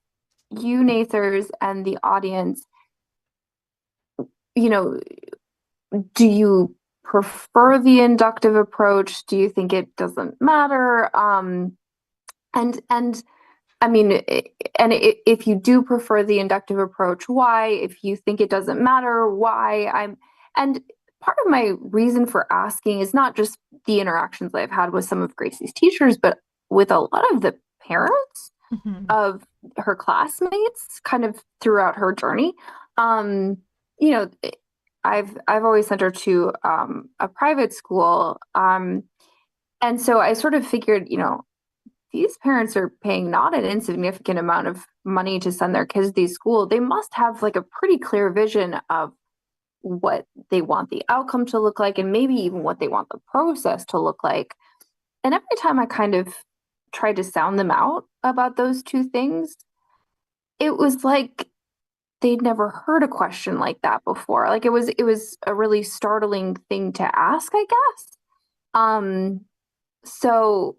you, Nathers, and the audience, do you prefer the inductive approach? Do you think it doesn't matter? And I mean, if you do prefer the inductive approach, why? If you think it doesn't matter, why? And part of my reason for asking is not just the interactions that I've had with some of Gracie's teachers, but with a lot of the parents of her classmates kind of throughout her journey. I've always sent her to a private school. And so I sort of figured, these parents are paying not an insignificant amount of money to send their kids to these schools. They must have like a pretty clear vision of what they want the outcome to look like, and maybe even what they want the process to look like. And every time I kind of tried to sound them out about those two things, it was like they'd never heard a question like that before. Like it was a really startling thing to ask, I guess. So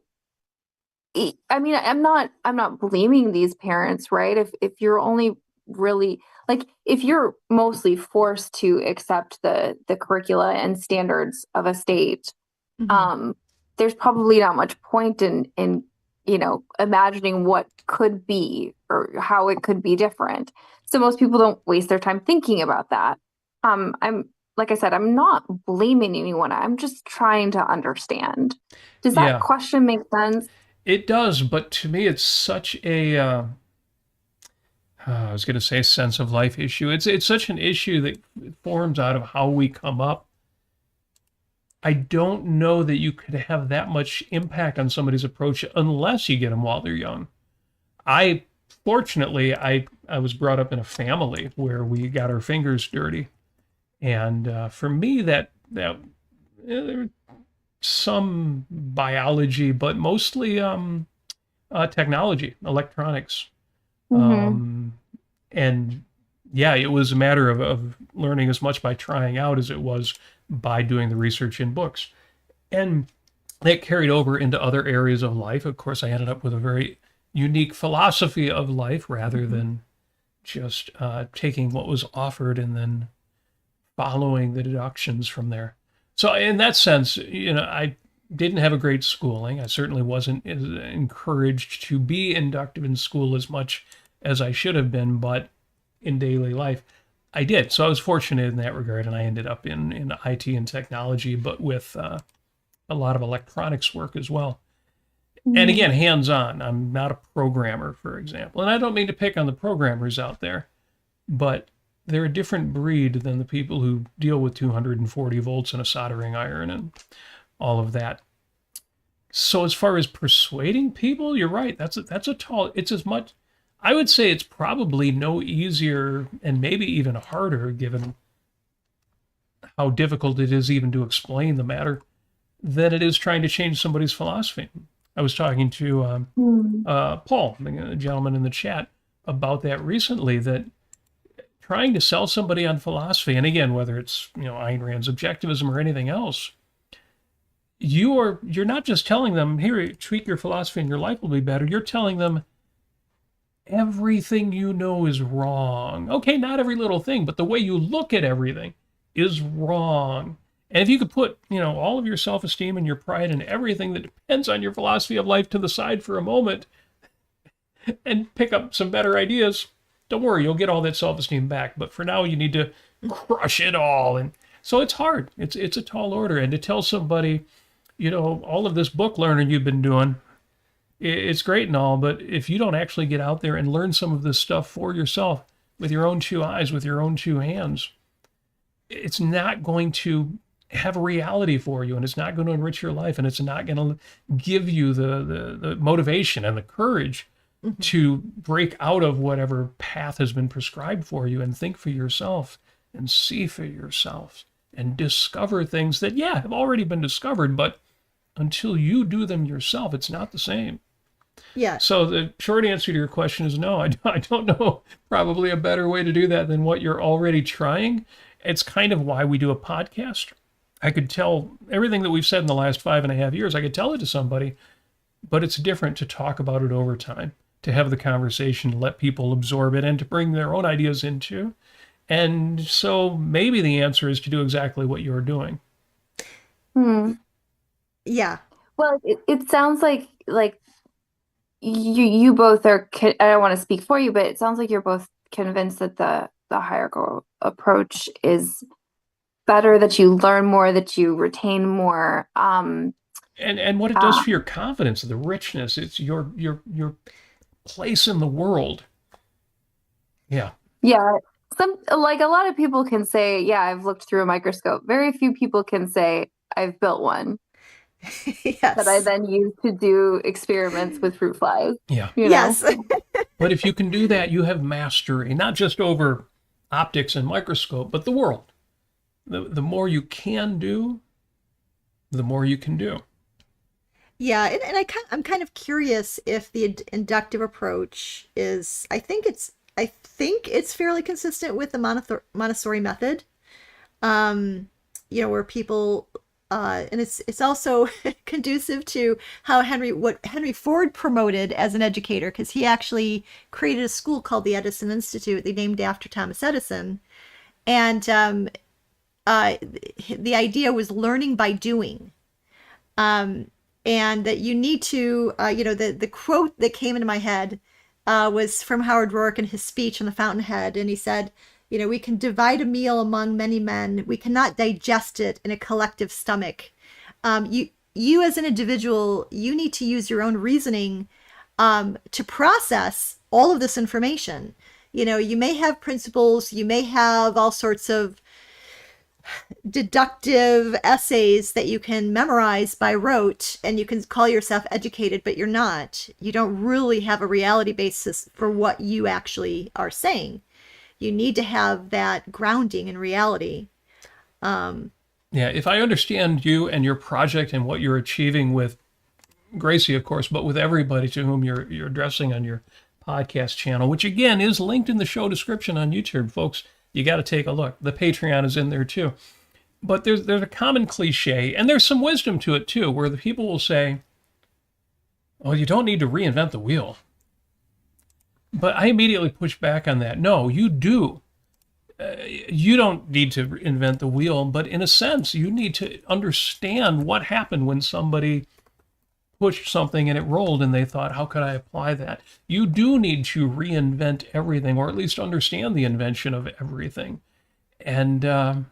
I mean, I'm not blaming these parents, right? If you're only really like, if you're mostly forced to accept the curricula and standards of a state, there's probably not much point in imagining what could be or how it could be different. So most people don't waste their time thinking about that. I'm like I said, I'm not blaming anyone. I'm just trying to understand. Does that Yeah. question make sense? It does, but to me, it's such a, I was going to say sense of life issue. It's such an issue that forms out of how we come up. I don't know that you could have that much impact on somebody's approach unless you get them while they're young. Fortunately, I was brought up in a family where we got our fingers dirty. And for me, that there were some biology, but mostly technology, electronics. And yeah, it was a matter of learning as much by trying out as it was by doing the research in books. And that carried over into other areas of life. Of course, I ended up with a very unique philosophy of life rather than just taking what was offered and then following the deductions from there. So in that sense, I didn't have a great schooling. I certainly wasn't encouraged to be inductive in school as much as I should have been, but in daily life, I did. So I was fortunate in that regard, and I ended up in IT and technology, but with a lot of electronics work as well. And again, hands-on. I'm not a programmer, for example. And I don't mean to pick on the programmers out there, but they're a different breed than the people who deal with 240 volts and a soldering iron and all of that. So as far as persuading people, you're right. That's a tall. It's as much. I would say it's probably no easier and maybe even harder, given how difficult it is even to explain the matter, than it is trying to change somebody's philosophy. I was talking to Paul, the gentleman in the chat, about that recently. That trying to sell somebody on philosophy, and again, whether it's Ayn Rand's objectivism or anything else, you're not just telling them, here, tweak your philosophy and your life will be better. You're telling them everything you know is wrong. Okay, not every little thing, but the way you look at everything is wrong. And if you could put, all of your self-esteem and your pride and everything that depends on your philosophy of life to the side for a moment and pick up some better ideas, don't worry, you'll get all that self-esteem back. But for now, you need to crush it all. And so it's hard. It's a tall order. And to tell somebody, all of this book learning you've been doing, it's great and all, but if you don't actually get out there and learn some of this stuff for yourself with your own two eyes, with your own two hands, it's not going to have a reality for you, and it's not going to enrich your life, and it's not going to give you the motivation and the courage to break out of whatever path has been prescribed for you and think for yourself and see for yourself and discover things that, have already been discovered, but until you do them yourself, it's not the same. Yeah. So the short answer to your question is no. I don't know probably a better way to do that than what you're already trying. It's kind of why we do a podcast. I could tell everything that we've said in the last 5.5 years, I could tell it to somebody, but it's different to talk about it over time, to have the conversation, to let people absorb it, and to bring their own ideas into. And so maybe the answer is to do exactly what you're doing. Yeah. Well, it sounds like you both are. I don't want to speak for you, but it sounds like you're both convinced that the hierarchical approach is better, that you learn more, that you retain more. And what it does for your confidence, the richness, it's your place in the world. Yeah. Yeah. A lot of people can say, yeah, I've looked through a microscope. Very few people can say, I've built one. Yes. That I then use to do experiments with fruit flies. Yeah. Yes. But if you can do that, you have mastery, not just over optics and microscope, but the world. The more you can do, the more you can do. Yeah, and I'm kind of curious if the inductive approach is. I think it's fairly consistent with the Montessori method. Where people, and it's also conducive to how what Henry Ford promoted as an educator, because he actually created a school called the Edison Institute. They named after Thomas Edison, and the idea was learning by doing. And that you need to, the quote that came into my head was from Howard Rourke in his speech on the Fountainhead. And he said, we can divide a meal among many men. We cannot digest it in a collective stomach. You as an individual, you need to use your own reasoning to process all of this information. You may have principles, you may have all sorts of deductive essays that you can memorize by rote, and you can call yourself educated, but you're not. You don't really have a reality basis for what you actually are saying. You need to have that grounding in reality. Yeah, if I understand you and your project and what you're achieving with Gracie, of course, but with everybody to whom you're addressing on your podcast channel, which again is linked in the show description on YouTube, folks. You got to take a look. The Patreon is in there too. But there's a common cliche, and there's some wisdom to it too, where the people will say, "Oh, you don't need to reinvent the wheel." But I immediately push back on that. No, you do. You don't need to invent the wheel, but in a sense, you need to understand what happened when somebody pushed something and it rolled and they thought, how could I apply that? You do need to reinvent everything, or at least understand the invention of everything. And the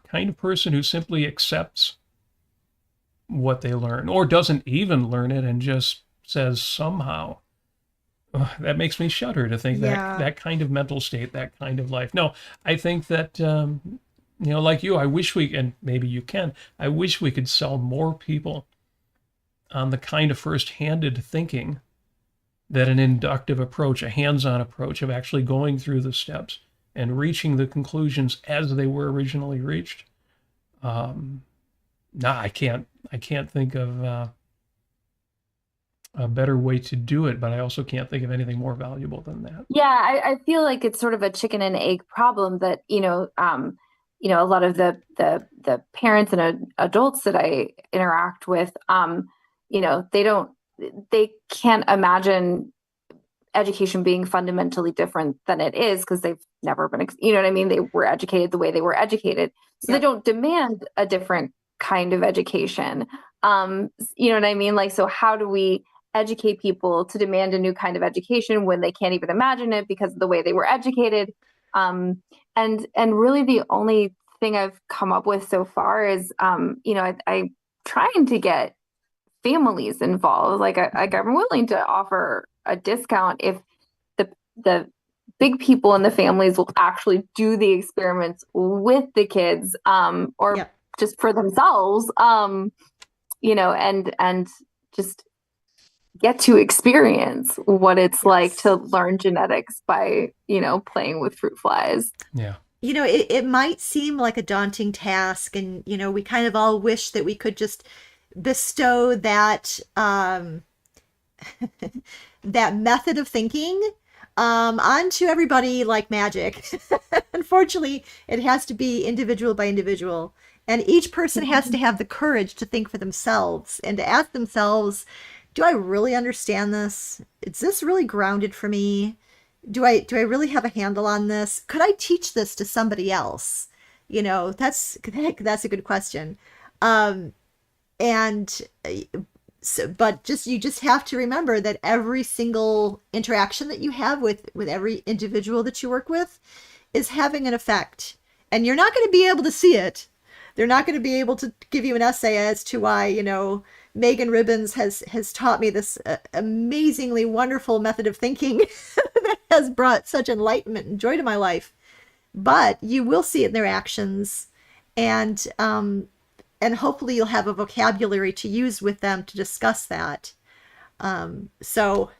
kind of person who simply accepts what they learn, or doesn't even learn it and just says somehow, That makes me shudder to think that Yeah. that kind of mental state, that kind of life. No, I think that like you, I wish we, and maybe you can, I wish we could sell more people on the kind of first-handed thinking that an inductive approach, a hands-on approach of actually going through the steps and reaching the conclusions as they were originally reached. Um, I can't think of a better way to do it, but I also can't think of anything more valuable than that. Yeah, I feel like it's sort of a chicken and egg problem that, a lot of the parents and adults that I interact with, they can't imagine education being fundamentally different than it is because they've never been, you know what I mean? They were educated the way they were educated. So they Yep. don't demand a different kind of education. You know what I mean? Like, so how do we educate people to demand a new kind of education when they can't even imagine it because of the way they were educated? And really the only thing I've come up with so far is, I'm trying to get families involved. Like I'm willing to offer a discount if the big people in the families will actually do the experiments with the kids, or Yep. just for themselves, and just get to experience what it's like Yes. to learn genetics by, playing with fruit flies. Yeah. It might seem like a daunting task, and we kind of all wish that we could just bestow that that method of thinking onto everybody like magic. Unfortunately, it has to be individual by individual, and each person has to have the courage to think for themselves and to ask themselves, do I really understand this? Is this really grounded for me? Do I really have a handle on this? Could I teach this to somebody else? That's a good question. And so, but you just have to remember that every single interaction that you have with every individual that you work with is having an effect, and you're not going to be able to see it. They're not going to be able to give you an essay as to why, Meghann Ribbens has taught me this amazingly wonderful method of thinking that has brought such enlightenment and joy to my life. But you will see it in their actions, and hopefully you'll have a vocabulary to use with them to discuss that. So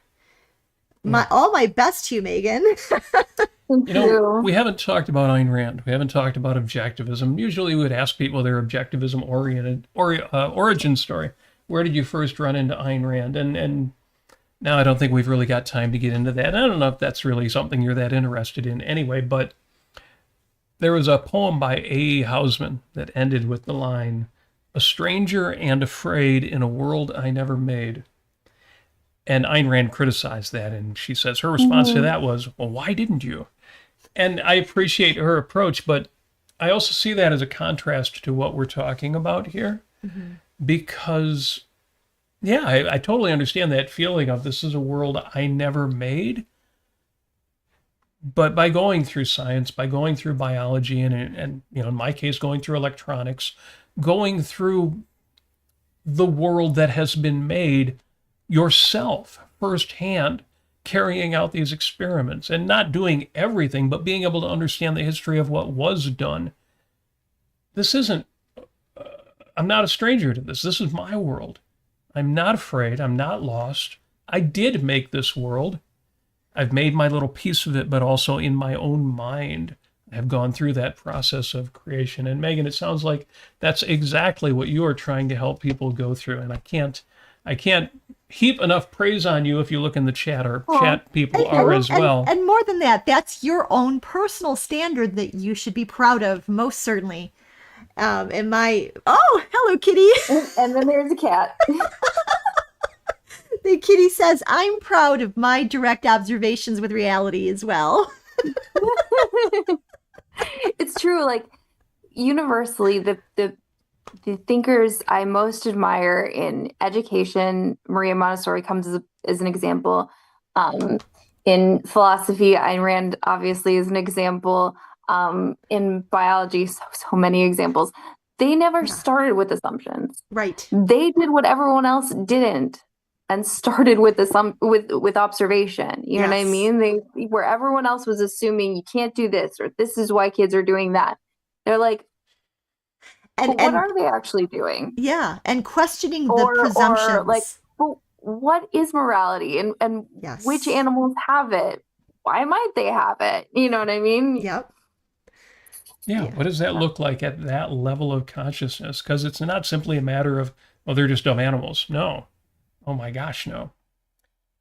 all my best to you, Meghann. Thank you. We haven't talked about Ayn Rand. We haven't talked about objectivism. Usually we would ask people their objectivism oriented origin story. Where did you first run into Ayn Rand? And now I don't think we've really got time to get into that. I don't know if that's really something you're that interested in anyway, but there was a poem by A. Hausman that ended with the line, "A stranger and afraid in a world I never made." And Ayn Rand criticized that, and she says her response to that was, well, why didn't you? And I appreciate her approach, but I also see that as a contrast to what we're talking about here. Because, yeah, I totally understand that feeling of this is a world I never made. But by going through science, by going through biology, and in my case, going through electronics, going through the world that has been made yourself firsthand, carrying out these experiments and not doing everything, but being able to understand the history of what was done. This isn't, I'm not a stranger to this. This is my world. I'm not afraid. I'm not lost. I did make this world. I've made my little piece of it, but also in my own mind, I've gone through that process of creation. And Meghann, it sounds like that's exactly what you are trying to help people go through. And I can't heap enough praise on you if you look in the chat, or chat people are as well. And more than that, that's your own personal standard that you should be proud of, most certainly. Hello, Kitty. And then there's a cat. The kitty says, I'm proud of my direct observations with reality as well. It's true. Like, universally, the thinkers I most admire in education, Maria Montessori comes as an example. In philosophy, Ayn Rand obviously is an example. In biology, so many examples. They never started with assumptions. Right. They did what everyone else didn't. and started with with observation. You know what I Yes. mean? Where everyone else was assuming you can't do this or this is why kids are doing that. They're like, And but what are they actually doing? yeah, and questioning the Or like, presumptions. well, what is morality and Yes. which animals have it? Why might they have it? You know what I mean? Yep. Yeah. Yeah. What does that look like at that level of consciousness? Because it's not simply a matter of, oh, they're just dumb animals. No. Oh my gosh, no.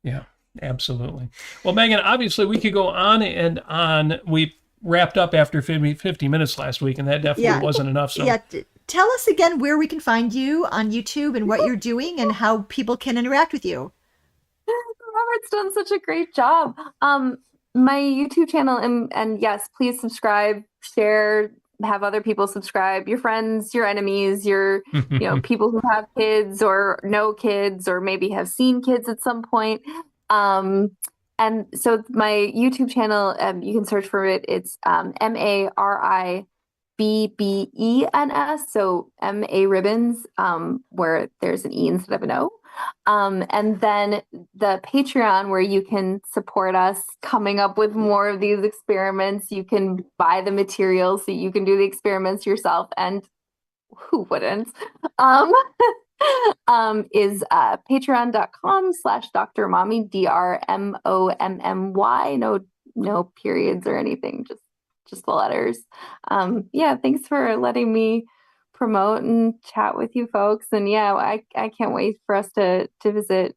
Yeah, absolutely. Well, Meghann, obviously we could go on and on. We wrapped up after 50 minutes last week, and that definitely Yeah. wasn't enough. So Yeah. Tell us again where we can find you on YouTube and what you're doing and how people can interact with you. Robert's done such a great job. My YouTube channel, and yes, please subscribe, share, have other people subscribe, your friends, your enemies, your people who have kids or no kids or maybe have seen kids at some point. And so my YouTube channel, you can search for it. It's MARIBBENS, so MA Ribbens, where there's an E instead of an O. And then the Patreon, where you can support us coming up with more of these experiments. You can buy the materials so you can do the experiments yourself. And who wouldn't? Is patreon.com/Dr. Mommy, DRMOMMY. No periods or anything, just the letters. Yeah, thanks for letting me promote and chat with you folks. And yeah, I can't wait for us to visit.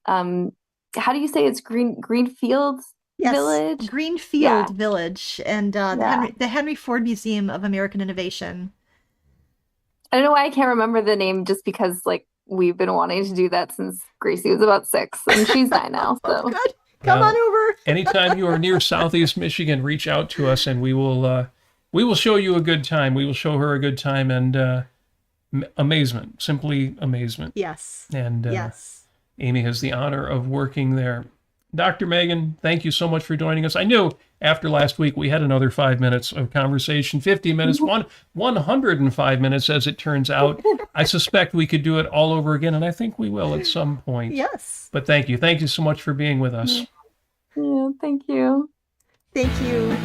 How do you say it's Greenfield Yes, Village? Greenfield Yeah. Village and Yeah. the Henry Ford Museum of American Innovation. I don't know why I can't remember the name, just because like we've been wanting to do that since Gracie was about 6 and she's 9 now. So Good. Come Well, on over. anytime you are near Southeast Michigan, reach out to us, and we will show you a good time. We will show her a good time, and amazement, simply amazement. Yes. And Yes. Amy has the honor of working there. Dr. Meghann, thank you so much for joining us. I knew after last week we had another 5 minutes of conversation, 50 minutes, 105 minutes as it turns out. I suspect we could do it all over again, and I think we will at some point. Yes. But thank you. Thank you so much for being with us. yeah, thank you. Thank you.